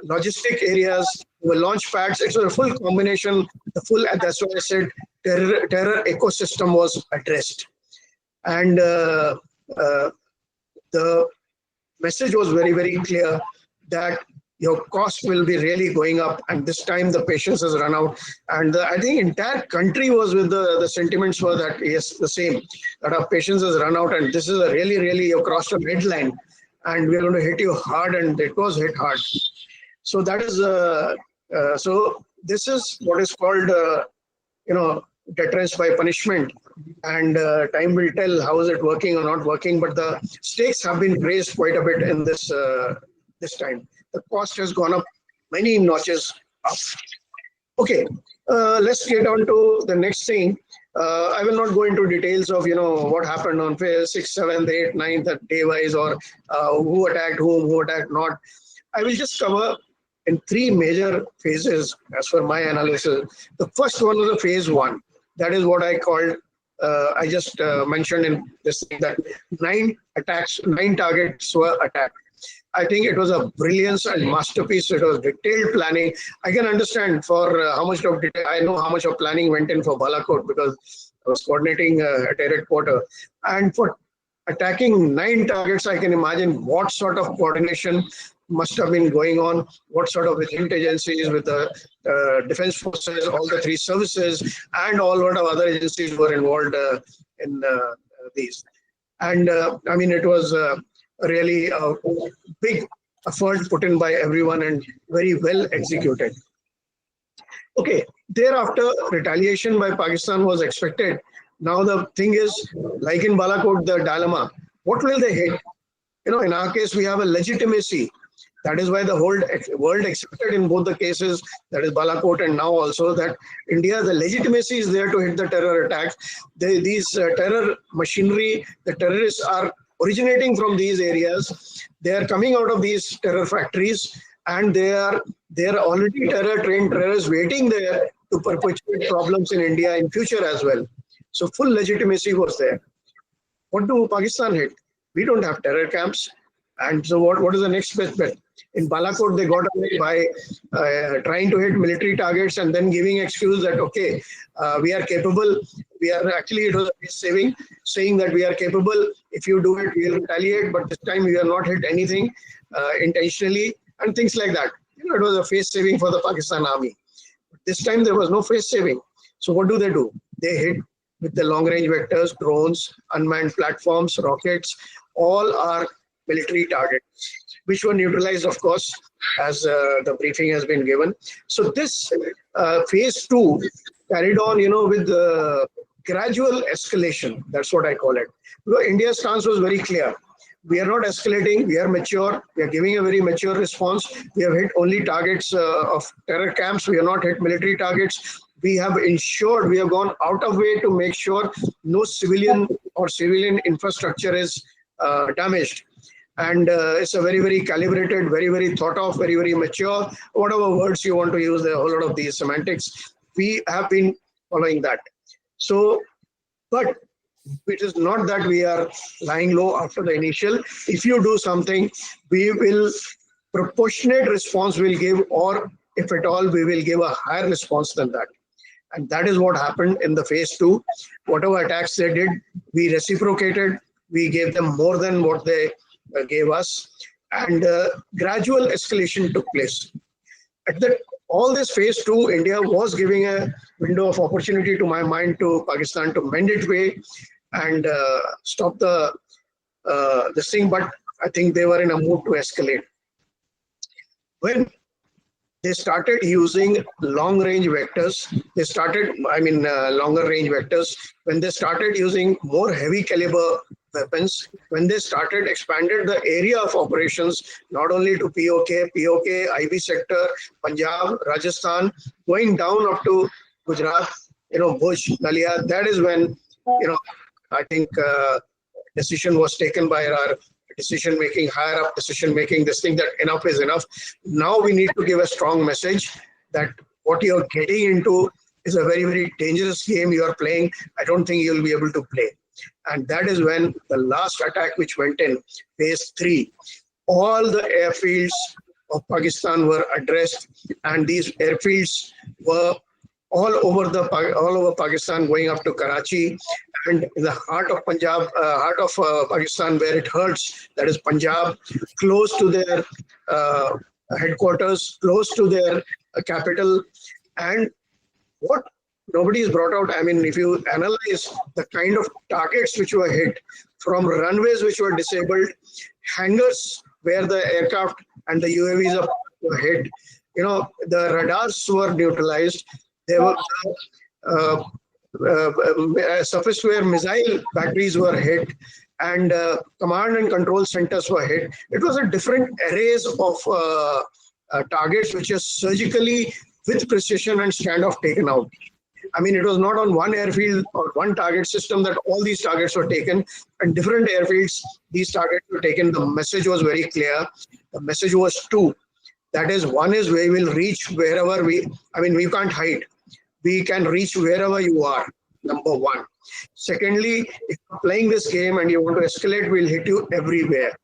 logistic areas, there were launch pads. It was a full combination. That's why I said terror ecosystem was addressed. And the message was very, very clear that your cost will be really going up, and this time the patience has run out. And I think entire country was with the sentiments were that yes, the same, that our patience has run out, and this is a really, you crossed a red line, and we're going to hit you hard, and it was hit hard. So that is so this is what is called deterrence by punishment, and time will tell how is it working or not working. But the stakes have been raised quite a bit in this this time. The cost has gone up many notches up. Okay, let's get on to the next thing. I will not go into details of what happened on 6th, 7th, 8th, 9th, day wise, or who attacked whom, who attacked not. I will just cover in three major phases as per my analysis. The first one was a phase one. That is what I called, I just mentioned in this thing, that 9 targets were attacked. I think it was a brilliance and masterpiece. It was detailed planning. I can understand for how much of detail, I know how much of planning went in for Balakot because I was coordinating at air headquarters. And for attacking 9 targets, I can imagine what sort of coordination must have been going on, what sort of vigilance agencies with the defense forces, all the 3 services, and all what of other agencies were involved in these. And I mean, it was really a big effort put in by everyone and very well executed. Okay, thereafter, retaliation by Pakistan was expected. Now the thing is, like in Balakot, the dilemma, what will they hit? You know, in our case, we have a legitimacy. That is why the whole world accepted in both the cases, that is Balakot and now also, that India, the legitimacy is there to hit the terror attacks. These terror machinery, the terrorists are originating from these areas. They are coming out of these terror factories, and they are already terror-trained terrorists waiting there to perpetuate problems in India in future as well. So full legitimacy was there. What do Pakistan hit? We don't have terror camps. And so what is the next best bet? In Balakot, they got away by trying to hit military targets and then giving excuse that, okay, we are capable. We are actually, it was a face saving, saying that we are capable. If you do it, we will retaliate. But this time we have not hit anything intentionally and things like that. You know, it was a face saving for the Pakistan army. This time there was no face saving. So what do? They hit with the long range vectors, drones, unmanned platforms, rockets, all are military targets, which were neutralized, of course, as the briefing has been given. So this phase 2 carried on, you know, with the gradual escalation. That's what I call it. Because India's stance was very clear. We are not escalating. We are mature. We are giving a very mature response. We have hit only targets of terror camps. We have not hit military targets. We have ensured, we have gone out of way to make sure no civilian or civilian infrastructure is damaged. And it's a very, very calibrated, very, very thought of, very, very mature, whatever words you want to use, there are a whole lot of these semantics. We have been following that. So, but it is not that we are lying low after the initial. If you do something, we will proportionate response will give, or if at all, we will give a higher response than that. And that is what happened in the phase 2. Whatever attacks they did, we reciprocated. We gave them more than what they gave us, and gradual escalation took place. At all this phase 2, India was giving a window of opportunity, to my mind, to Pakistan to mend its way and stop this thing, but I think they were in a mood to escalate. When they started using long-range vectors, longer range vectors, when they started using more heavy caliber weapons, when they expanded the area of operations, not only to POK, IB sector, Punjab, Rajasthan, going down up to Gujarat, you know, Bhuj, Nalia, that is when, you know, I think decision was taken by our decision-making, higher up decision-making, this thing that enough is enough. Now we need to give a strong message that what you're getting into is a very, very dangerous game you are playing. I don't think you'll be able to play. And that is when the last attack which went in, phase 3, all the airfields of Pakistan were addressed, and these airfields were all over Pakistan, going up to Karachi, and in the heart of Punjab, Pakistan, where it hurts, that is Punjab, close to their headquarters, close to their capital. And what nobody has brought out, I mean, if you analyze the kind of targets which were hit, from runways which were disabled, hangars where the aircraft and the UAVs were hit, you know, the radars were neutralized. There were surface-to-air missile batteries were hit, and command and control centers were hit. It was a different arrays of targets which is surgically with precision and standoff taken out. I mean, it was not on one airfield or one target system that all these targets were taken, and different airfields, these targets were taken. The message was very clear. The message was 2. That is, one is we will reach wherever we can't hide. We can reach wherever you are, number one. Secondly, if you're playing this game and you want to escalate, we'll hit you everywhere.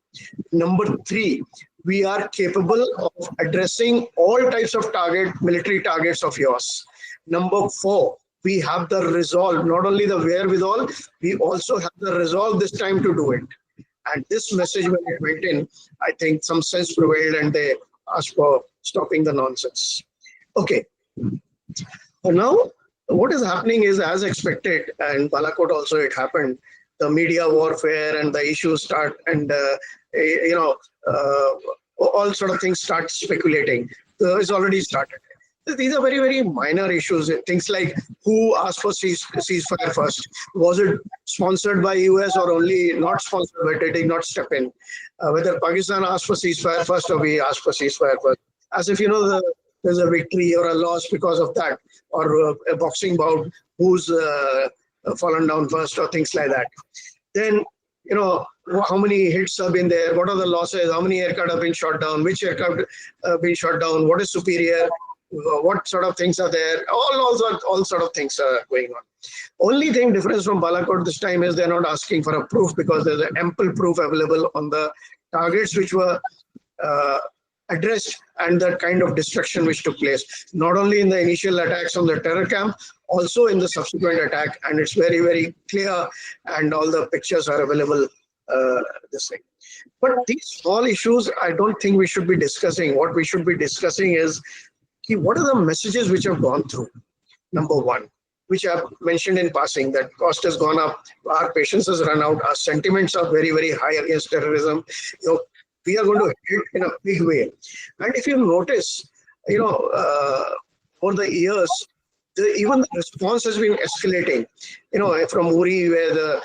Number three, we are capable of addressing all types of military targets of yours. Number four, we have the resolve, not only the wherewithal, we also have the resolve this time to do it. And this message, when it went in, I think some sense prevailed and they asked for stopping the nonsense. Okay. But now, what is happening is, as expected, and Balakot also it happened, the media warfare and the issues start, and all sort of things start speculating. It's already started. These are very, very minor issues. Things like who asked for ceasefire first? Was it sponsored by US or only not sponsored, but they did not step in? Whether Pakistan asked for ceasefire first or we asked for ceasefire first. As if, there's a victory or a loss because of that, or a boxing bout, who's fallen down first or things like that. Then, how many hits have been there? What are the losses? How many aircraft have been shot down? Which aircraft have been shot down? What is superior? What sort of things are there? All sort of things are going on. Only thing difference from Balakot this time is they're not asking for a proof, because there's an ample proof available on the targets which were addressed and the kind of destruction which took place, not only in the initial attacks on the terror camp, also in the subsequent attack. And it's very, very clear, and all the pictures are available this thing. But these small issues, I don't think we should be discussing. What we should be discussing is, what are the messages which have gone through? Number one, which I've mentioned in passing, that cost has gone up, our patience has run out, our sentiments are very, very high against terrorism. We are going to hit in a big way. And if you notice, over the years, even the response has been escalating. From Uri, where the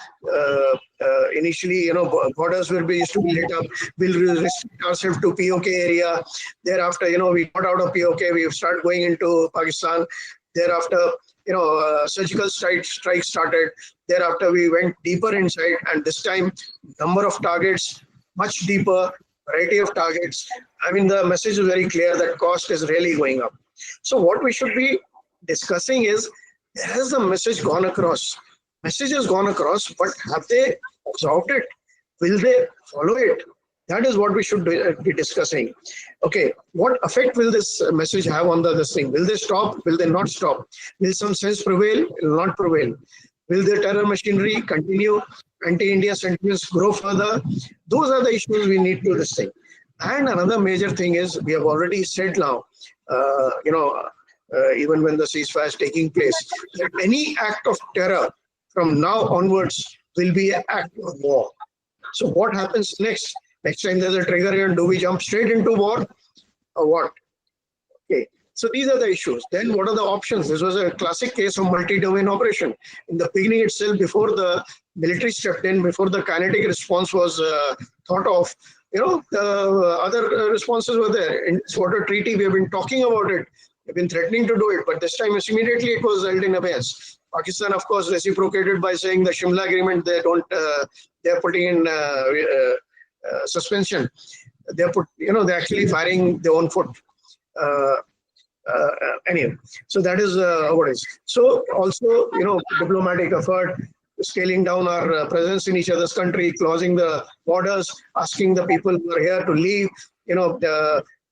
initially, borders used to be lit up. We'll restrict ourselves to POK area. Thereafter, we got out of POK. We started going into Pakistan. Thereafter, surgical strikes started. Thereafter, we went deeper inside, and this time, number of targets much deeper, variety of targets. The message is very clear that cost is really going up. So what we should be discussing is, has the message gone across? Message has gone across, but have they absorbed it? Will they follow it? That is what we should be discussing. Okay, what effect will this message have on this thing? Will they stop? Will they not stop? Will some sense prevail? Will not prevail? Will the terror machinery continue? Anti-India sentiments grow further? Those are the issues we need to this thing. And another major thing is, we have already said now, even when the ceasefire is taking place, that any act of terror from now onwards will be an act of war. So what happens next? Next time there's a trigger here, do we jump straight into war or what? Okay, so these are the issues. Then what are the options? This was a classic case of multi-domain operation. In the beginning itself, before the military stepped in, before the kinetic response was thought of, other responses were there. In this water treaty, we have been talking about it. We've been threatening to do it, but this time immediately it was held in abeyance. Pakistan, of course, reciprocated by saying the Shimla agreement, they're putting in suspension. They're actually firing their own foot. Anyway, so that is what is. So also, diplomatic effort, scaling down our presence in each other's country, closing the borders, asking the people who are here to leave,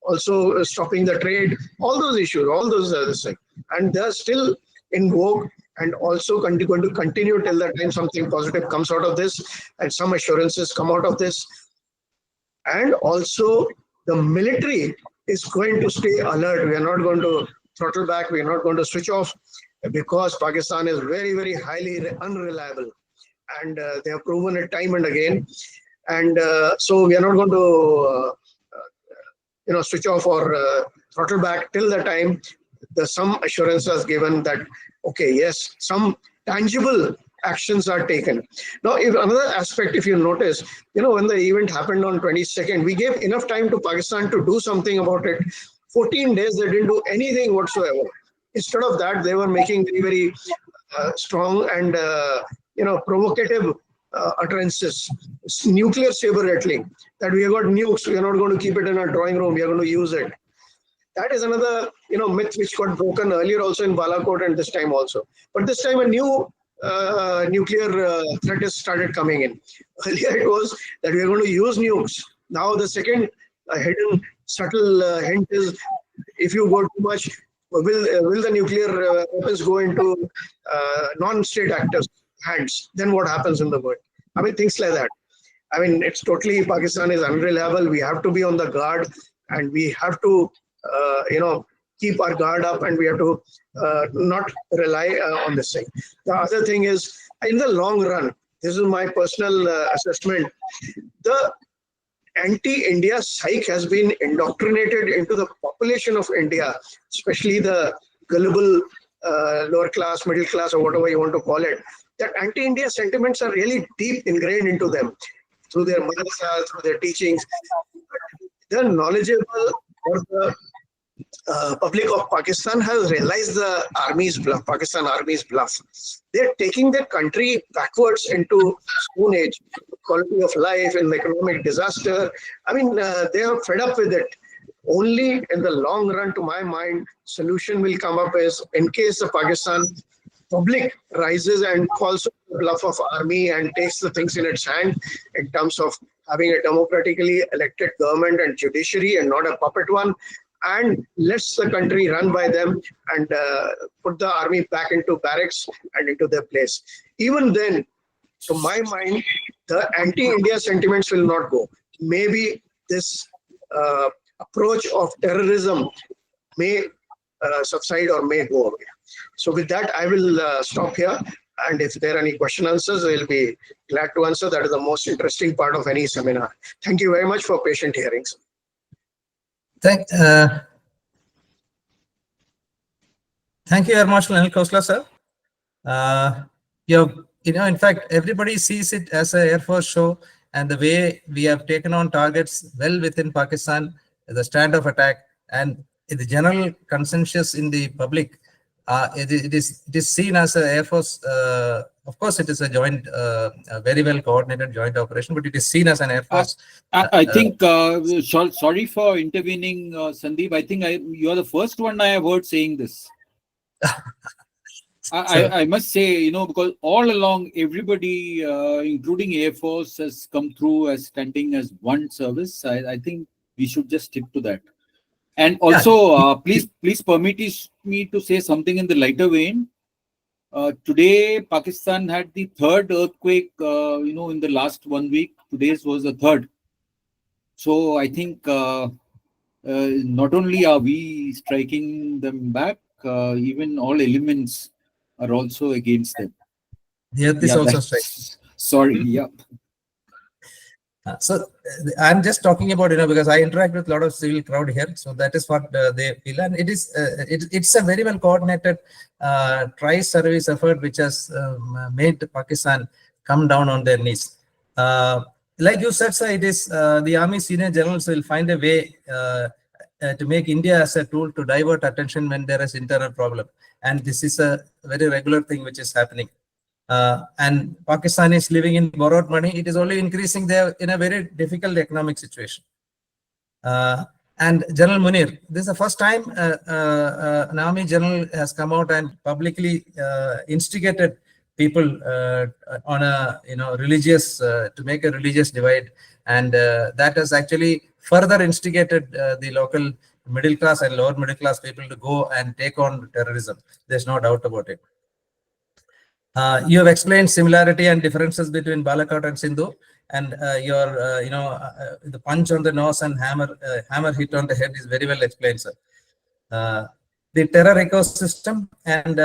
also stopping the trade, all those issues, all those this thing. And they're still in vogue, and also going to continue till the time something positive comes out of this and some assurances come out of this. And also the military is going to stay alert. We are not going to throttle back. We are not going to switch off, because Pakistan is very, very highly unreliable, and they have proven it time and again. And so we are not going to switch off or throttle back till the time some assurance is given that, okay, yes, some tangible actions are taken. Now, if another aspect, if you notice, when the event happened on 22nd, we gave enough time to Pakistan to do something about it. 14 days, they didn't do anything whatsoever. Instead of that, they were making very, very strong and, provocative utterances. Nuclear saber rattling, that we have got nukes, we are not going to keep it in our drawing room, we are going to use it. that is another, myth which got broken earlier also in Balakot and this time also. But this time a new nuclear threat has started coming in. Earlier it was that we are going to use nukes. Now the second hidden subtle hint is, if you go too much, will the nuclear weapons go into non-state actors' hands? Then what happens in the world? I mean, things like that. I mean, it's totally, Pakistan is unreliable. We have to be on the guard, and we have to, keep our guard up, and we have to not rely on this thing. The other thing is, in the long run, this is my personal assessment, the anti-India psyche has been indoctrinated into the population of India, especially the gullible lower class, middle class, or whatever you want to call it. That anti-India sentiments are really deep ingrained into them through their madrasa, through their teachings. They're knowledgeable, or the public of Pakistan has realized the army's bluff, Pakistan army's bluff. They're taking their country backwards into Stone Age, quality of life and economic disaster. I mean, they are fed up with it. Only in the long run, to my mind, solution will come up is, in case the Pakistan public rises and calls the bluff of army and takes the things in its hand in terms of having a democratically elected government and judiciary and not a puppet one, and lets the country run by them and put the army back into barracks and into their place. Even then, to my mind, the anti-India sentiments will not go. Maybe this approach of terrorism may subside or may go away. So with that, I will stop here. And if there are any question answers, I will be glad to answer. That is the most interesting part of any seminar. Thank you very much for patient hearing. Thank you, Air Marshal Anil Khosla, sir. In fact, everybody sees it as an Air Force show, and the way we have taken on targets well within Pakistan, the stand of attack, and the general consensus in the public, it is seen as an Air Force. Of course, it is a joint, very well coordinated joint operation, but it is seen as an Air Force. I think, sorry for intervening, Sandeep. I think you are the first one I have heard saying this. I must say, because all along, everybody, including Air Force, has come through as standing as one service. I think we should just stick to that. And also, please permit me to say something in the lighter vein. Today, Pakistan had the third earthquake, in the last 1 week. Today's was the third. So I think not only are we striking them back, even all elements are also against them. Yeah, this also strikes. Sorry, yeah. So I'm just talking about, because I interact with a lot of civil crowd here, so that is what they feel, and it's a very well coordinated tri-service effort which has made Pakistan come down on their knees. Like you said, sir, it is the army senior generals will find a way to make India as a tool to divert attention when there is internal problem, and this is a very regular thing which is happening. And Pakistan is living in borrowed money. It is only increasing there in a very difficult economic situation. And General Munir, this is the first time an army general has come out and publicly instigated people on a religious to make a religious divide, and that has actually further instigated the local middle class and lower middle class people to go and take on terrorism. There's no doubt about it. You have explained similarity and differences between Balakot and Sindoor, and your, the punch on the nose and hammer hit on the head is very well explained, sir. The terror ecosystem, and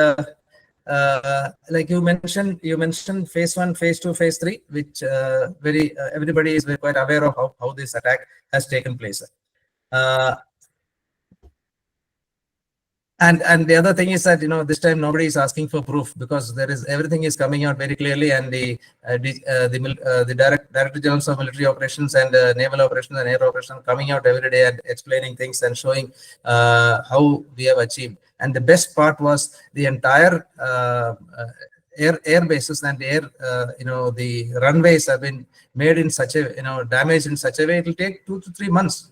like you mentioned phase 1, phase 2, phase 3, which everybody is quite aware of how this attack has taken place. And the other thing is that this time nobody is asking for proof, because everything is coming out very clearly, and the Director Generals of Military Operations and Naval Operations and Air Operations coming out every day and explaining things and showing how we have achieved. And the best part was the entire air bases and air the runways have been made in such a damaged in such a way it will take 2 to 3 months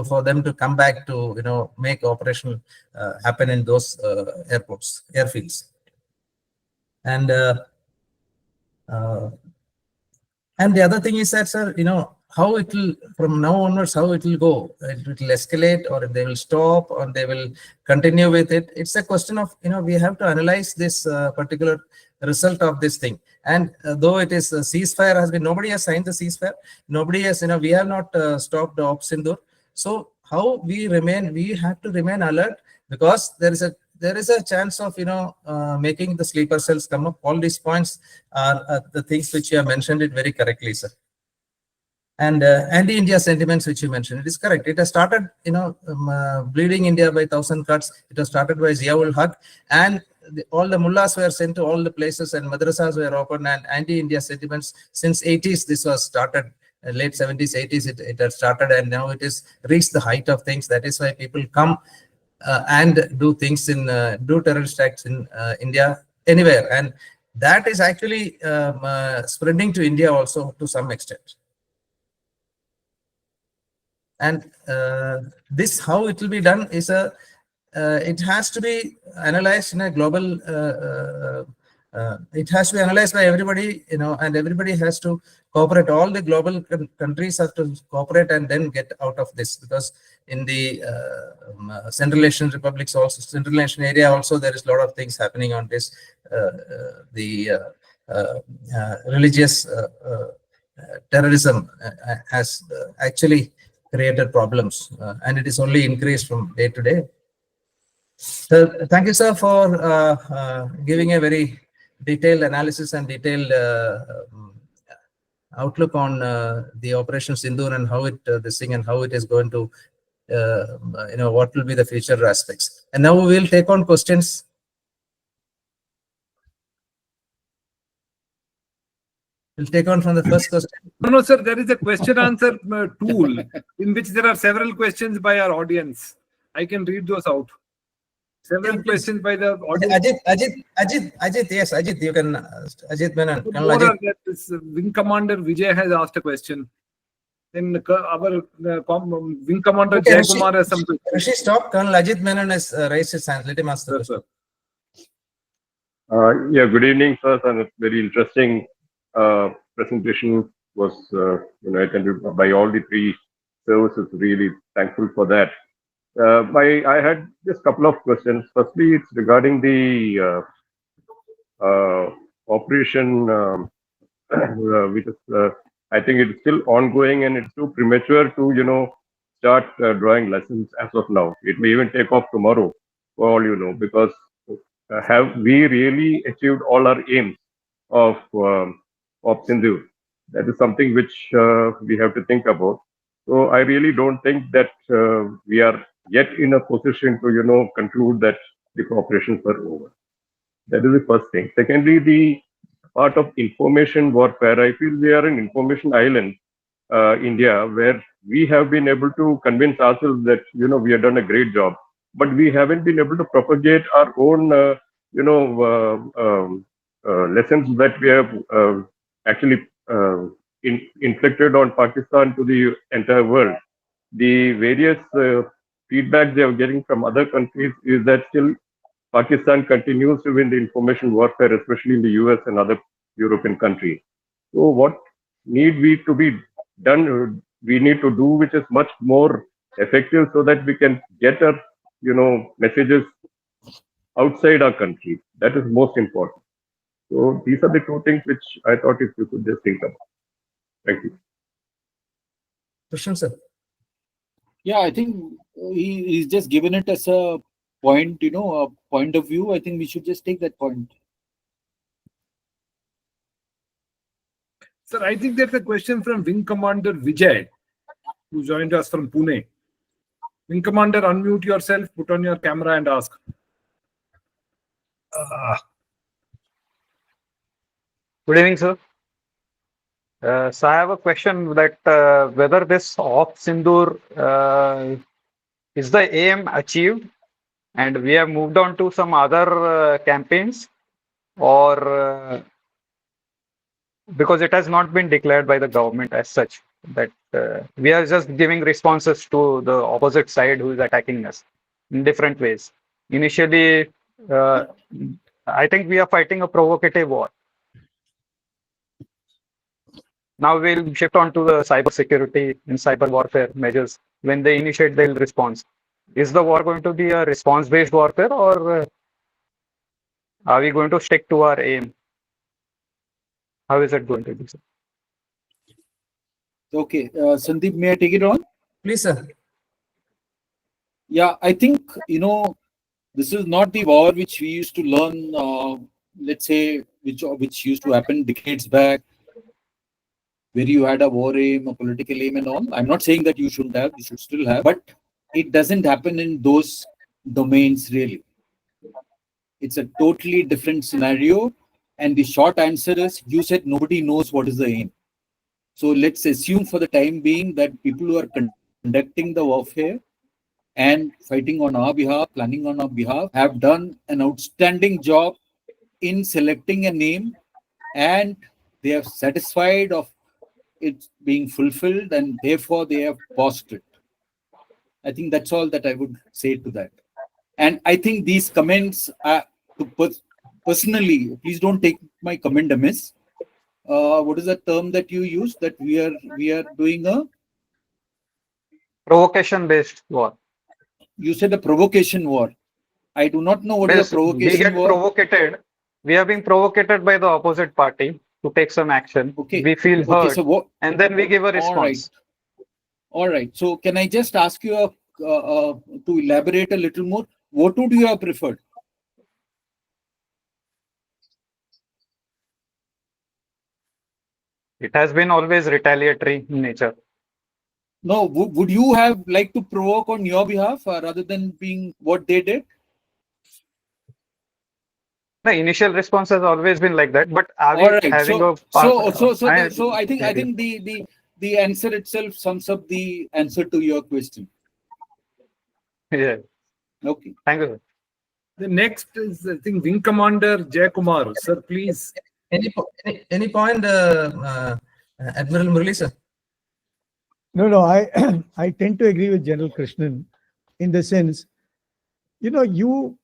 for them to come back to make operation happen in those airfields. And the other thing is that, sir, how it will, from now onwards, how it will go. It will escalate, or they will stop, or they will continue with it. It's a question of, we have to analyze this particular result of this thing. And though it is a ceasefire has been, nobody has signed the ceasefire. Nobody has, we have not stopped the Ops Sindoor. So how we have to remain alert, because there is a chance of making the sleeper cells come up. All these points are the things which you have mentioned it very correctly, sir. And anti-India sentiments which you mentioned, it is correct. It has started, bleeding India by 1,000 cuts. It was started by Ziaul Haq, and all the mullahs were sent to all the places, and madrasas were opened, and anti-India sentiments since 80s. This was started. Late 70s, 80s, it had started, and now it is reached the height of things. That is why people come and do things do terrorist acts in India, anywhere. And that is actually spreading to India also to some extent. And this, how it will be done is it has to be analyzed in a global, it has to be analyzed by everybody, and everybody has to cooperate. All the global countries have to cooperate and then get out of this, because in the Central Asian republics also, Central Asian area also, there is a lot of things happening on this. The religious terrorism has actually created problems, and it is only increased from day to day. So thank you, sir, for giving a very detailed analysis and detailed outlook on the Operation Sindoor and how it this thing and how it is going to what will be the future aspects. And now we will take on questions. We'll take on from the first question. No, sir, there is a question answer tool in which there are several questions by our audience. I can read those out. Several questions by the audience. Ajit, yes, Ajit, you can, Ajit Menon. Wing Commander Vijay has asked a question. Then our Wing Commander Jay Kumar has some questions. Rishi, stop. Colonel Ajit Menon has raised his hand. Let him ask the question. Yeah, good evening, sir. And a very interesting presentation was attended by all the three services. Really thankful for that. I had just a couple of questions. Firstly, it's regarding the operation, which is I think it's still ongoing, and it's too premature to start drawing lessons as of now. It may even take off tomorrow, for all you know, because have we really achieved all our aims of Ops Sindoor? That is something which we have to think about. So I really don't think that we are yet in a position to conclude that the operations are over. That is the first thing. Secondly, the part of information warfare, I feel we are an information island, India, where we have been able to convince ourselves that we have done a great job, but we haven't been able to propagate our own lessons that we have actually inflicted on Pakistan to the entire world. The various feedback they are getting from other countries is that still Pakistan continues to win the information warfare, especially in the US and other European countries. So what need we to be done? We need to do which is much more effective, so that we can get our messages outside our country. That is most important. So these are the two things which I thought if you could just think about. Thank you. Krishnan, sir. Yeah, I think he's just given it as a point, a point of view. I think we should just take that point. Sir, I think there's a question from Wing Commander Vijay, who joined us from Pune. Wing Commander, unmute yourself, put on your camera and ask. Good evening, sir. So I have a question that whether this Ops Sindoor is the aim achieved and we have moved on to some other campaigns, or because it has not been declared by the government as such. that we are just giving responses to the opposite side who is attacking us in different ways. Initially, I think we are fighting a provocative war. Now we'll shift on to the cyber security and cyber warfare measures. When they initiate, they'll respond. Is the war going to be a response-based warfare, or are we going to stick to our aim? How is it going to be? Okay, Sandeep, may I take it on? Please, sir. Yeah, I think, this is not the war which we used to learn, let's say, which used to happen decades back, where you had a war aim, a political aim and all. I'm not saying that you shouldn't have, you should still have, but it doesn't happen in those domains really. It's a totally different scenario. And the short answer is, you said nobody knows what is the aim. So let's assume for the time being that people who are conducting the warfare and fighting on our behalf, planning on our behalf, have done an outstanding job in selecting a name, and they are satisfied of it being fulfilled, and therefore they have paused it. I think that's all that I would say to that. And I think these comments are personally, please don't take my comment amiss. What is the term that you use, that we are doing a Provocation-based war. You said a provocation war. I do not know what is a We provocation get war. provocated. We are being provocated by the opposite party to take some action. Okay. We feel Okay, hurt, so what? and then we give a response. All right. So can I just ask you to elaborate a little more? What would you have preferred? It has been always retaliatory in nature. No, would you have liked to provoke on your behalf rather than being what they did? The initial response has always been like that, but are All we right. having So I think the answer itself sums up the answer to your question. Yeah. Okay. Thank you, sir. The next is, I think, Wing Commander Jay Kumar. Sir, please. Any point, Admiral Murali, sir? No, I tend to agree with General Krishnan in the sense, you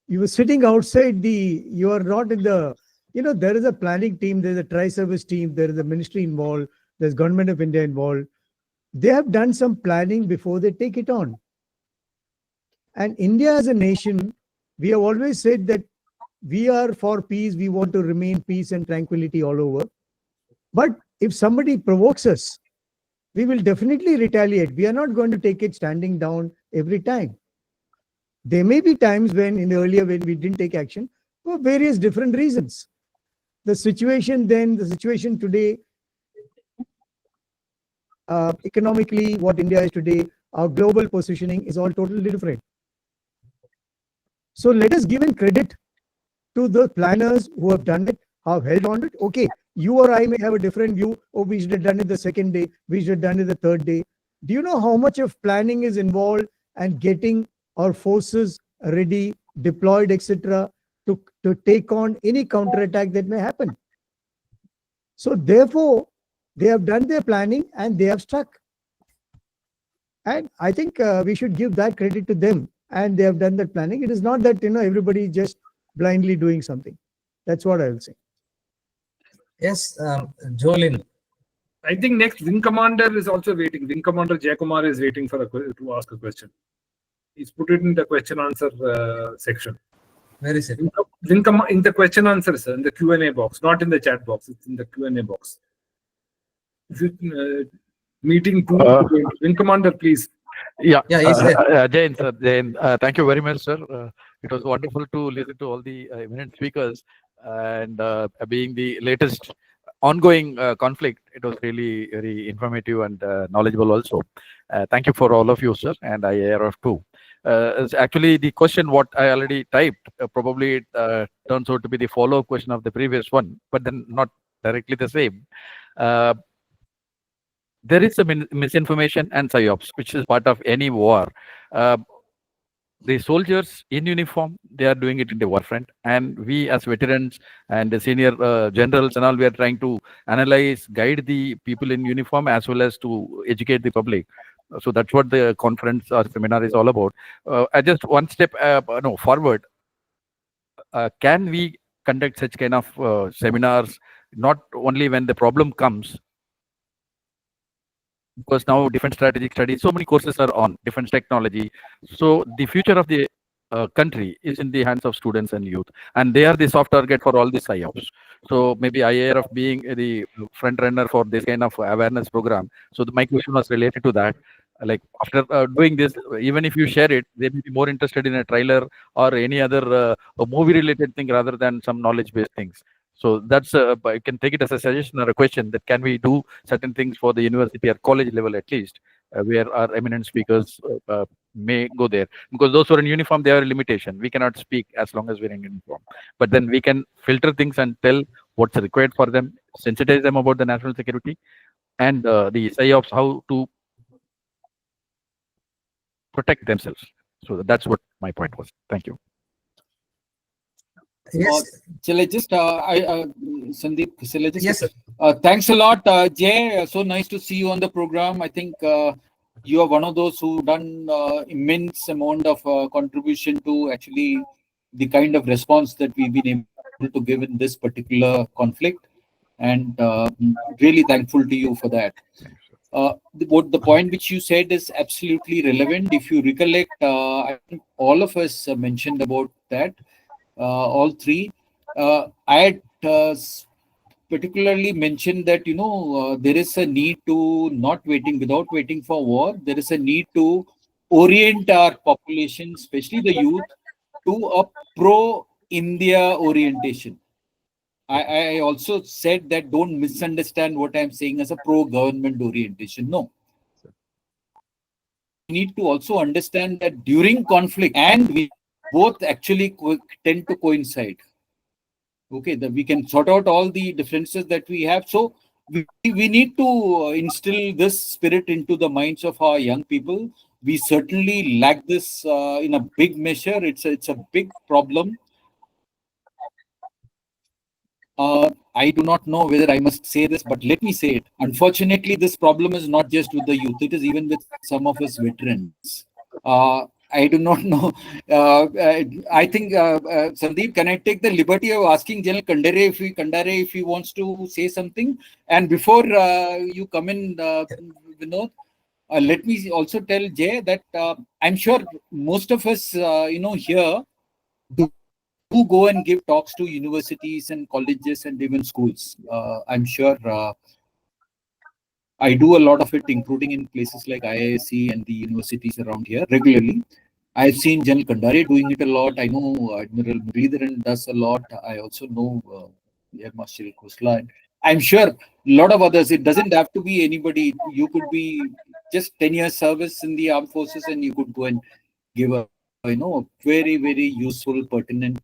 were sitting outside you are not in the, there is a planning team, there's a tri-service team, there is a ministry involved, there's Government of India involved. They have done some planning before they take it on. And India as a nation, we have always said that we are for peace, we want to remain peace and tranquility all over. But if somebody provokes us, we will definitely retaliate. We are not going to take it standing down every time. There may be times when we didn't take action for various different reasons. The situation then, the situation today, economically, what India is today, our global positioning is all totally different. So let us give in credit to the planners who have done it, have held on to it. Okay, you or I may have a different view. Oh, we should have done it the second day. We should have done it the third day. Do you know how much of planning is involved and getting our forces ready, deployed, etc., to take on any counterattack that may happen? So therefore, they have done their planning and they have struck. And I think we should give that credit to them. And they have done that planning. It is not that everybody just blindly doing something. That's what I will say. Yes, Jolin. I think next Wing Commander is also waiting. Wing Commander Jay Kumar is waiting to ask a question. He's put it in the question answer section. Where is it? In the question answer, sir, in the Q&A box, not in the chat box. It's in the Q&A box. Meeting two. Wing Commander, please. Yeah, he's there. Jain, sir, Jain, thank you very much, sir. It was wonderful to listen to all the eminent speakers, and being the latest ongoing conflict, it was really very informative and knowledgeable also. Thank you for all of you, sir, and IIRF too. Actually, the question what I already typed, probably it turns out to be the follow-up question of the previous one, but then not directly the same. There is a misinformation and psyops, which is part of any war. the soldiers in uniform, they are doing it in the war front, and we as veterans and the senior generals and all, we are trying to analyze, guide the people in uniform as well as to educate the public. So that's what the conference or seminar is all about. I just one step no forward. Can we conduct such kind of seminars not only when the problem comes, because now different strategic studies, so many courses are on defense technology. So the future of the country is in the hands of students and youth, and they are the soft target for all these IOPs. So maybe IIRF being the front runner for this kind of awareness program. So my question was related to that. Like after doing this, even if you share it, they may be more interested in a trailer or any other movie-related thing rather than some knowledge-based things. So that's I can take it as a suggestion or a question that can we do certain things for the university or college level at least, where our eminent speakers may go there, because those who are in uniform, they are a limitation. We cannot speak as long as we're in uniform, but then we can filter things and tell what's required for them, sensitize them about the national security and the psyops, how to protect themselves. So that's what my point was. Thank you. Yes. Shall I just, Sandeep, shall I just? Yes, sir. Thanks a lot, Jay. So nice to see you on the program. I think you are one of those who done immense amount of contribution to actually the kind of response that we've been able to give in this particular conflict, and really thankful to you for that. The point which you said is absolutely relevant. If you recollect, I think all of us mentioned about that. All three. I had particularly mentioned that there is a need to without waiting for war. There is a need to orient our population, especially the youth, to a pro-India orientation. I also said that don't misunderstand what I'm saying as a pro-government orientation. No. We need to also understand that during conflict, and we both actually tend to coincide. Okay, that we can sort out all the differences that we have. So we need to instill this spirit into the minds of our young people. We certainly lack this in a big measure. It's a big problem. I do not know whether I must say this, but let me say it. Unfortunately, this problem is not just with the youth. It is even with some of us veterans. I do not know. I think, Sandeep, can I take the liberty of asking General Kandare if he wants to say something? And before you come in, Vinod, let me also tell Jay that I'm sure most of us, here do go and give talks to universities and colleges and even schools. I'm sure I do a lot of it, including in places like IISc and the universities around here regularly. I've seen General Kandare doing it a lot. I know Admiral Muridharan does a lot. I also know Air Marshal Khosla. I'm sure a lot of others. It doesn't have to be anybody. You could be just 10 years service in the armed forces and you could go and give a very, very useful, pertinent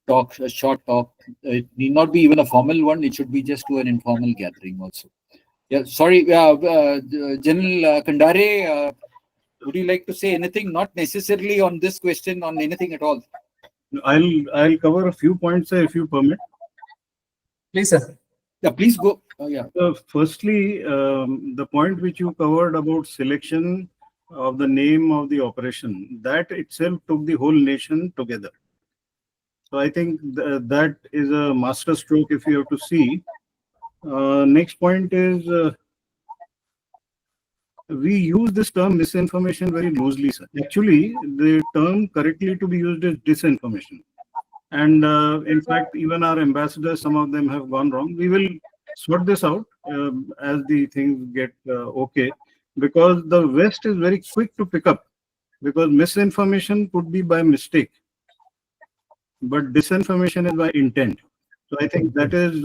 talk, a short talk. It need not be even a formal one. It should be just to an informal gathering also. Yeah, sorry, General Kandare, would you like to say anything? Not necessarily on this question, on anything at all. I'll cover a few points, if you permit. please, sir. Yeah, please go. Yeah. Firstly, the point which you covered about selection of the name of the operation, that itself took the whole nation together. So I think that is a master stroke if you have to see. Next point is we use this term misinformation very loosely, sir. Actually, the term correctly to be used is disinformation. And in fact, even our ambassadors, some of them have gone wrong. We will sort this out as the things get okay, because the West is very quick to pick up, because misinformation could be by mistake, but disinformation is by intent. So I think that is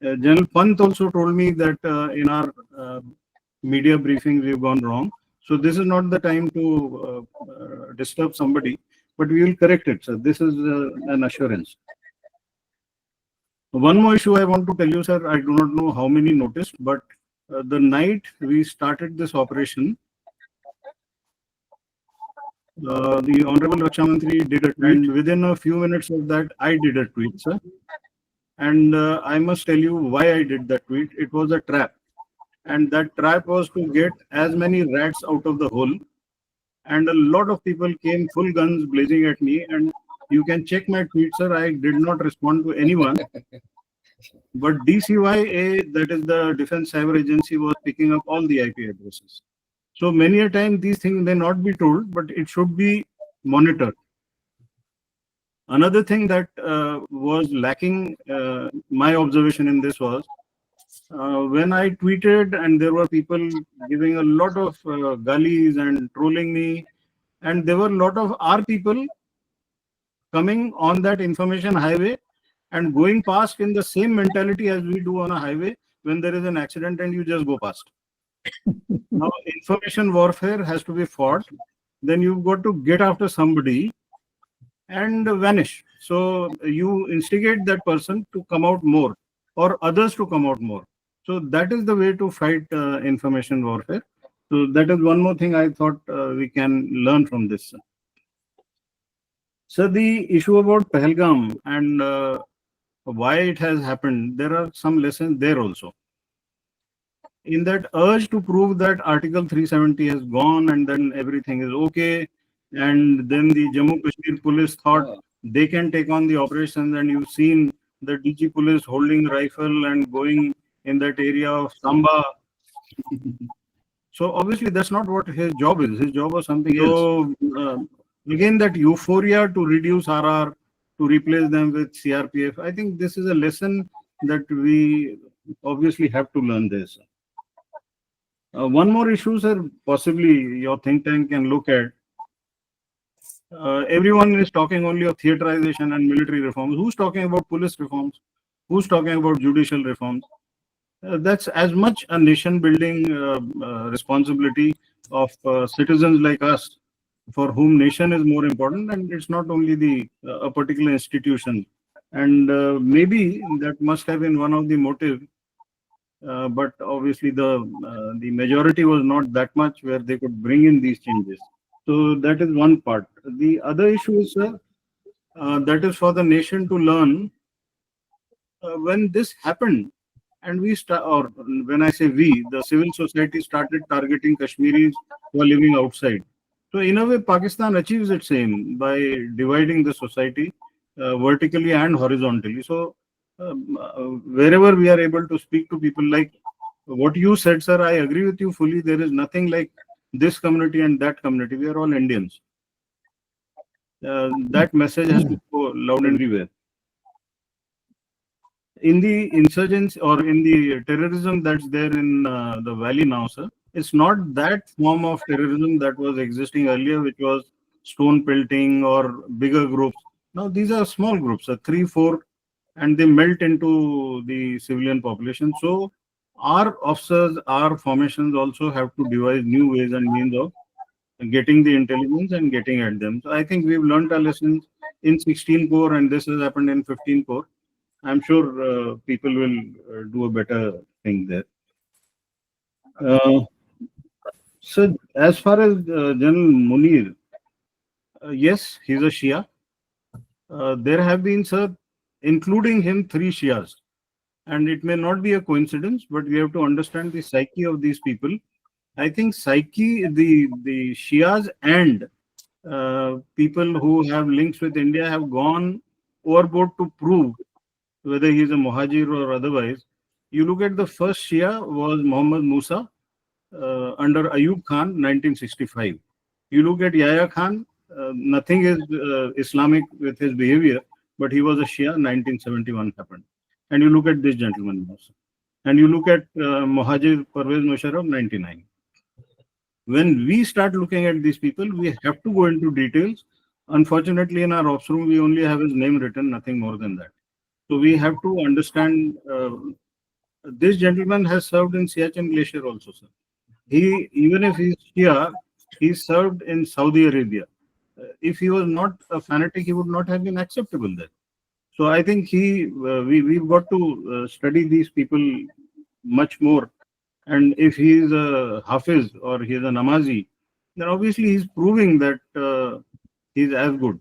General Pant also told me that in our media briefings we've gone wrong. So this is not the time to disturb somebody, but we will correct it, sir. This is an assurance. One more issue I want to tell you, sir. I do not know how many noticed, but the night we started this operation, The Honorable Raksha Mantri did a tweet. And within a few minutes of that, I did a tweet, sir. And I must tell you why I did that tweet. It was a trap. And that trap was to get as many rats out of the hole. And a lot of people came full guns blazing at me. And you can check my tweet, sir. I did not respond to anyone. But DCYA, that is the Defense Cyber Agency, was picking up all the IP addresses. So many a time these things may not be told, but it should be monitored. Another thing that was lacking, my observation in this was, when I tweeted and there were people giving a lot of gullies and trolling me, and there were a lot of our people coming on that information highway and going past in the same mentality as we do on a highway when there is an accident and you just go past. Now, information warfare has to be fought. Then you've got to get after somebody and vanish. So you instigate that person to come out more or others to come out more. So that is the way to fight information warfare. So that is one more thing I thought we can learn from this. So the issue about Pahalgam and why it has happened, there are some lessons there also. In that urge to prove that Article 370 has gone and then everything is okay, and then the Jammu Kashmir police thought they can take on the operations, and you've seen the DG police holding rifle and going in that area of Samba. So obviously that's not what his job is. His job was something else. So again, that euphoria to reduce RR, to replace them with CRPF, I think this is a lesson that we obviously have to learn this. One more issue, sir, possibly your think tank can look at. Everyone is talking only of theaterization and military reforms. Who's talking about police reforms? Who's talking about judicial reforms? That's as much a nation-building responsibility of citizens like us, for whom nation is more important, and it's not only the a particular institution. And maybe that must have been one of the motives. But obviously the majority was not that much where they could bring in these changes. So that is one part. The other issue is, sir, that is for the nation to learn. When this happened, and or when I say we, the civil society started targeting Kashmiris who are living outside. So in a way, Pakistan achieves its aim by dividing the society vertically and horizontally. So wherever we are able to speak to people, like what you said, sir, I agree with you fully. There is nothing like this community and that community. We are all Indians. That message has to go loud everywhere. In the insurgents or in the terrorism that's there in the valley now, sir, it's not that form of terrorism that was existing earlier, which was stone pelting or bigger groups. Now these are small groups, 3, 4, and they melt into the civilian population. So our officers, our formations also have to devise new ways and means of getting the intelligence and getting at them. So I think we've learned our lessons in 16 Corps, and this has happened in 15 Corps. I'm sure people will do a better thing there. So as far as General Munir, yes, he's a Shia. There have been, sir, including him, 3 Shias. And it may not be a coincidence, but we have to understand the psyche of these people. I think the Shias and people who have links with India have gone overboard to prove whether he is a Muhajir or otherwise. You look at the first Shia was Muhammad Musa under Ayub Khan, 1965. You look at Yahya Khan, nothing is Islamic with his behavior, but he was a Shia, 1971 happened. And you look at this gentleman also. And you look at Muhajir Parvez Musharraf, 99. When we start looking at these people, we have to go into details. Unfortunately, in our ops room, we only have his name written, nothing more than that. So we have to understand, this gentleman has served in Siachen Glacier also, sir. He, even if he's Shia, he served in Saudi Arabia. If he was not a fanatic, he would not have been acceptable there. So I think we've got to study these people much more. And if he is a Hafiz or he is a Namazi, then obviously he's proving that he's as good.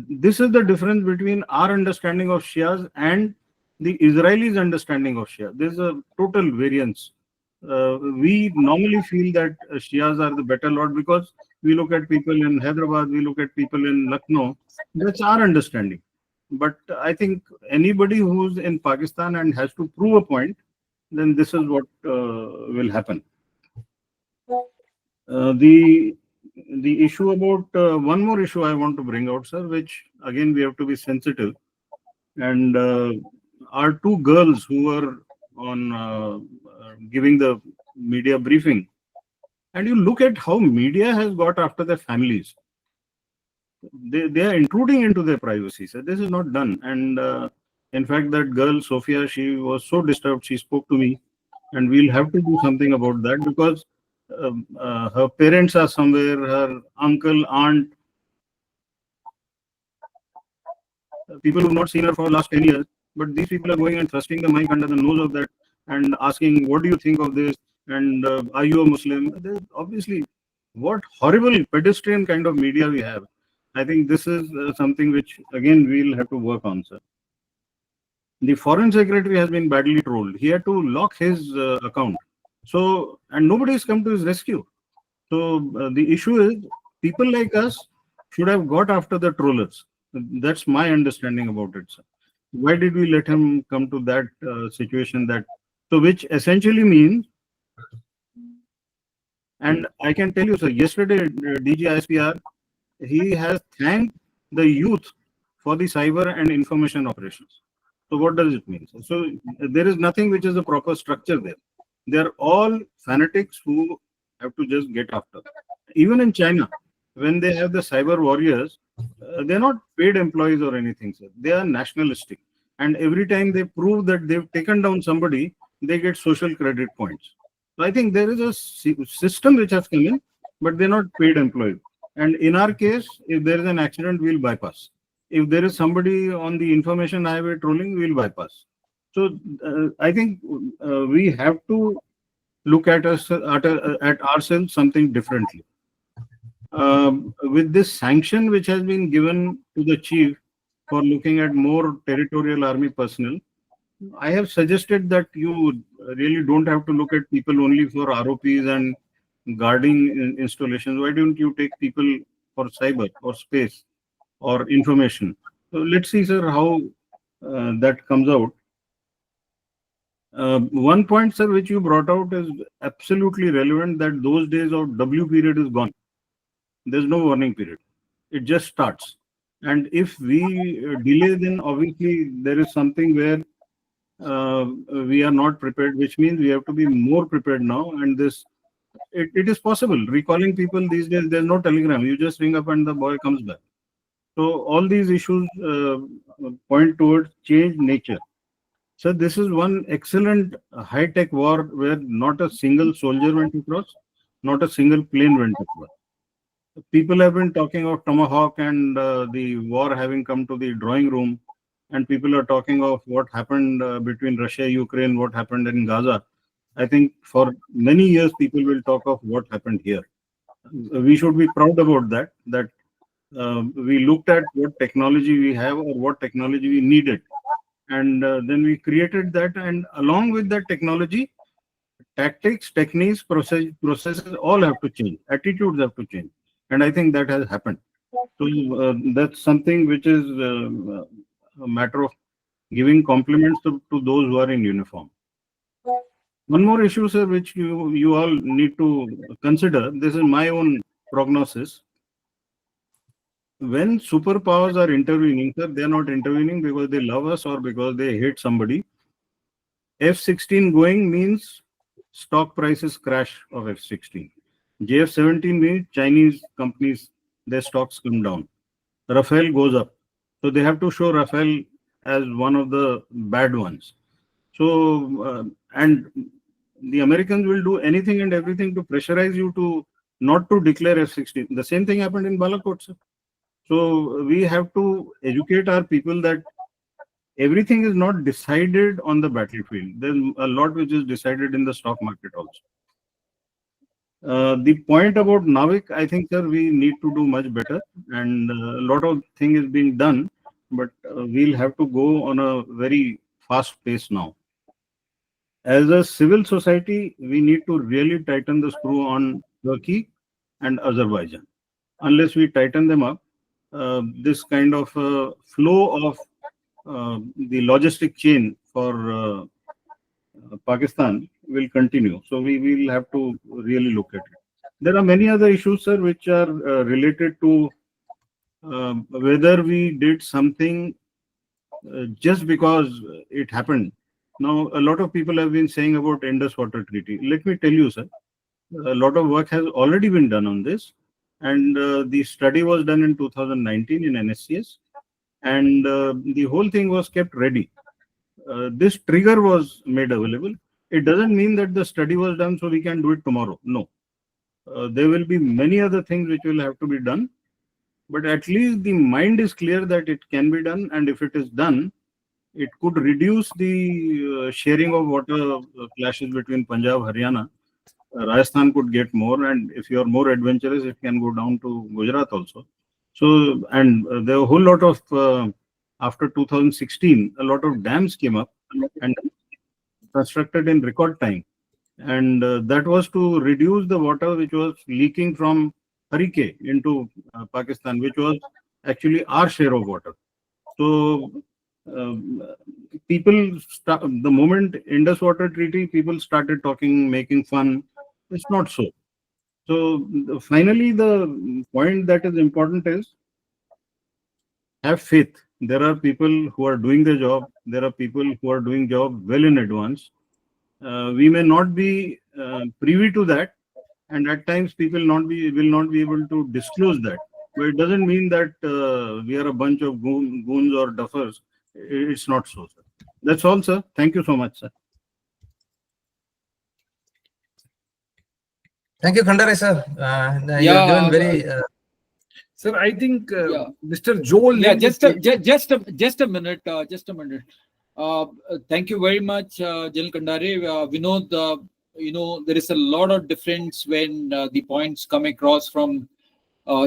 This is the difference between our understanding of Shias and the Israelis' understanding of Shia. There's a total variance. We normally feel that Shias are the better lot because we look at people in Hyderabad, we look at people in Lucknow. That's our understanding. But I think anybody who's in Pakistan and has to prove a point, then this is what will happen. The issue about one more issue I want to bring out, sir, which again we have to be sensitive. And our two girls who were on giving the media briefing, and you look at how media has got after their families. They are intruding into their privacy. So this is not done. And in fact, that girl Sophia, she was so disturbed. She spoke to me, and we'll have to do something about that because her parents are somewhere. Her uncle, aunt, people who've not seen her for the last 10 years, but these people are going and thrusting the mic under the nose of that and asking, what do you think of this? And are you a Muslim? Obviously, what horrible pedestrian kind of media we have. I think this is something which, again, we'll have to work on, sir. The foreign secretary has been badly trolled. He had to lock his account. So, and nobody has come to his rescue. So the issue is people like us should have got after the trollers. That's my understanding about it, sir. Why did we let him come to that situation which essentially means, and I can tell you, sir, yesterday DG ISPR, he has thanked the youth for the cyber and information operations. So what does it mean? So there is nothing which is a proper structure there. They're all fanatics who have to just get after. Even in China, when they have the cyber warriors, they're not paid employees or anything, sir. They are nationalistic. And every time they prove that they've taken down somebody, they get social credit points. So I think there is a system which has come in, but they're not paid employees. And in our case, if there is an accident, we'll bypass. If there is somebody on the information highway trolling, we'll bypass. So I think we have to look at ourselves something differently. With this sanction which has been given to the chief for looking at more territorial army personnel, I have suggested that you really don't have to look at people only for ROPs and guarding installations. Why don't you take people for cyber or space or information? So let's see, sir, how that comes out. One point, sir, which you brought out is absolutely relevant, that those days of W period is gone. There's no warning period. It just starts. And if we delay, then obviously there is something where we are not prepared, which means we have to be more prepared now. And it is possible. Recalling people these days, there's no telegram. You just ring up and the boy comes back. So all these issues point towards change nature. So this is one excellent high-tech war where not a single soldier went across, not a single plane went across. People have been talking of Tomahawk and the war having come to the drawing room, and people are talking of what happened between Russia, Ukraine, what happened in Gaza. I think for many years, people will talk of what happened here. We should be proud about that we looked at what technology we have or what technology we needed. And then we created that. And along with that technology, tactics, techniques, processes all have to change. Attitudes have to change. And I think that has happened. So that's something which is a matter of giving compliments to those who are in uniform. One more issue, sir, which you all need to consider. This is my own prognosis. When superpowers are intervening, sir, they are not intervening because they love us or because they hate somebody. F-16 going means stock prices crash of F-16. JF-17 means Chinese companies, their stocks come down. Rafale goes up. So they have to show Rafale as one of the bad ones. So, and the Americans will do anything and everything to pressurize you to not to declare F-16. The same thing happened in Balakot, sir. So we have to educate our people that everything is not decided on the battlefield. There's a lot which is decided in the stock market also. The point about Navik, I think, sir, we need to do much better, and a lot of thing is being done, but we'll have to go on a very fast pace now. As a civil society, we need to really tighten the screw on Turkey and Azerbaijan. Unless we tighten them up, this kind of flow of the logistic chain for Pakistan will continue. So we will have to really look at it. There are many other issues, sir, which are related to whether we did something just because it happened. Now, a lot of people have been saying about Indus Water Treaty. Let me tell you, sir, a lot of work has already been done on this. And the study was done in 2019 in NSCS. And the whole thing was kept ready. This trigger was made available. It doesn't mean that the study was done so we can do it tomorrow. No. There will be many other things which will have to be done. But at least the mind is clear that it can be done. And if it is done, it could reduce the sharing of water clashes between Punjab, Haryana. Rajasthan could get more, and if you are more adventurous, it can go down to Gujarat also. So, and there are a whole lot of, after 2016, a lot of dams came up and constructed in record time. And that was to reduce the water which was leaking from Harike into Pakistan, which was actually our share of water. So, the moment Indus Water Treaty, people started talking, making fun. It's not so. So finally, the point that is important is have faith. There are people who are doing the job. There are people who are doing job well in advance. We may not be privy to that, and at times people will not be able to disclose that. But it doesn't mean that we are a bunch of goons or duffers. It's not so, sir. That's all, sir. Thank you so much, sir. Thank you, Khandare, sir. You're Yeah, given very. Sir, I think Yeah. Mr. Joel. Yeah, just a minute. Thank you very much, General Kandare. Vinod, there is a lot of difference when the points come across from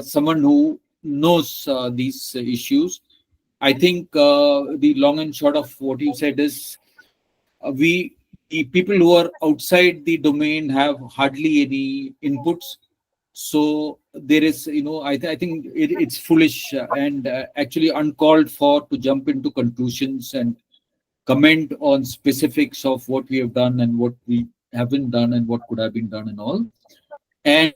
someone who knows these issues. I think the long and short of what you said is the people who are outside the domain have hardly any inputs. So there is, I think it's foolish and actually uncalled for to jump into conclusions and comment on specifics of what we have done and what we haven't done and what could have been done and all. And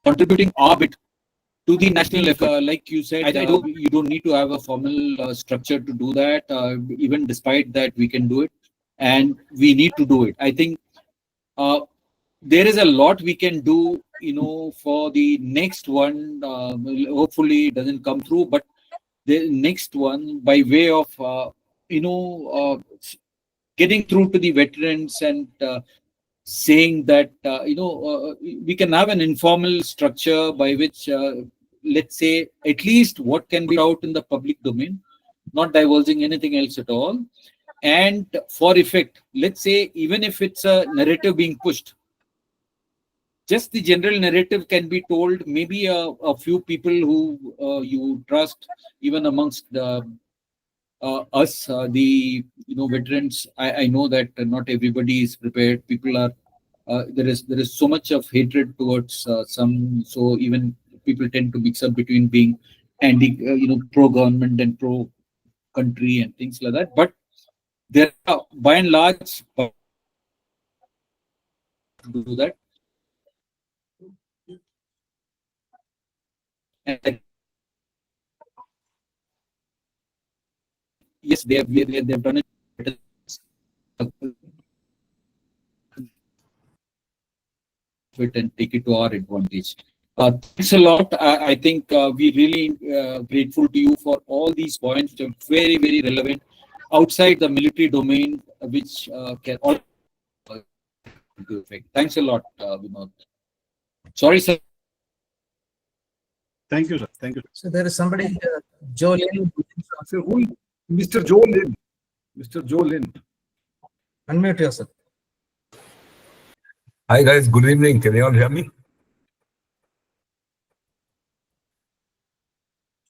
contributing our bit to the national effort, like you said, you don't need to have a formal structure to do that. Even despite that, we can do it, and we need to do it. I think there is a lot we can do, for the next one. Hopefully, it doesn't come through, but the next one, by way of getting through to the veterans and saying that we can have an informal structure by which, let's say, at least what can be out in the public domain, not divulging anything else at all. And for effect, let's say, even if it's a narrative being pushed, just the general narrative can be told. Maybe a few people who you trust, even amongst us, the veterans. I know that not everybody is prepared. People are there is so much of hatred towards some. So even people tend to mix up between being pro government and pro country and things like that. But there are, by and large, to do that. And yes, they've done it and take it to our advantage. Thanks a lot. I think we really grateful to you for all these points, which are very, very relevant outside the military domain, which can all do effect. Thanks a lot, Vinod. Sorry, sir. Thank you, sir. Thank you. So there is somebody, Joe Lin. Sir, who? Mr. Joel Lin. Mr. Joel Lin. Unmute yourself. Hi guys, good evening. Can you all hear me?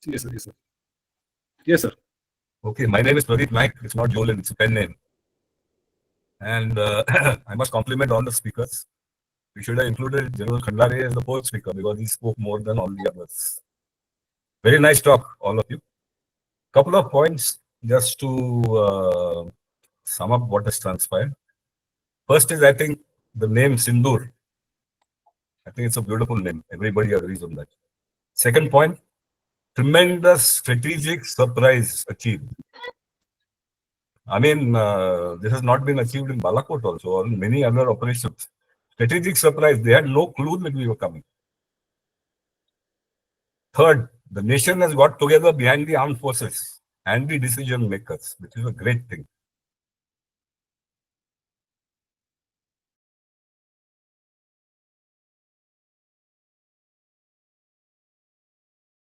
Yes, sir. Yes, sir. Yes, sir. Okay, my name is Pradeep Naik. It's not Jolin, it's a pen name. And I must compliment all the speakers. We should have included General Khandare as the fourth speaker because he spoke more than all the others. Very nice talk, all of you. Couple of points just to sum up what has transpired. First is, I think, the name Sindoor. I think it's a beautiful name. Everybody agrees on that. Second point, tremendous strategic surprise achieved. I mean, this has not been achieved in Balakot also or in many other operations. Strategic surprise, they had no clue that we were coming. Third, the nation has got together behind the armed forces and the decision makers, which is a great thing.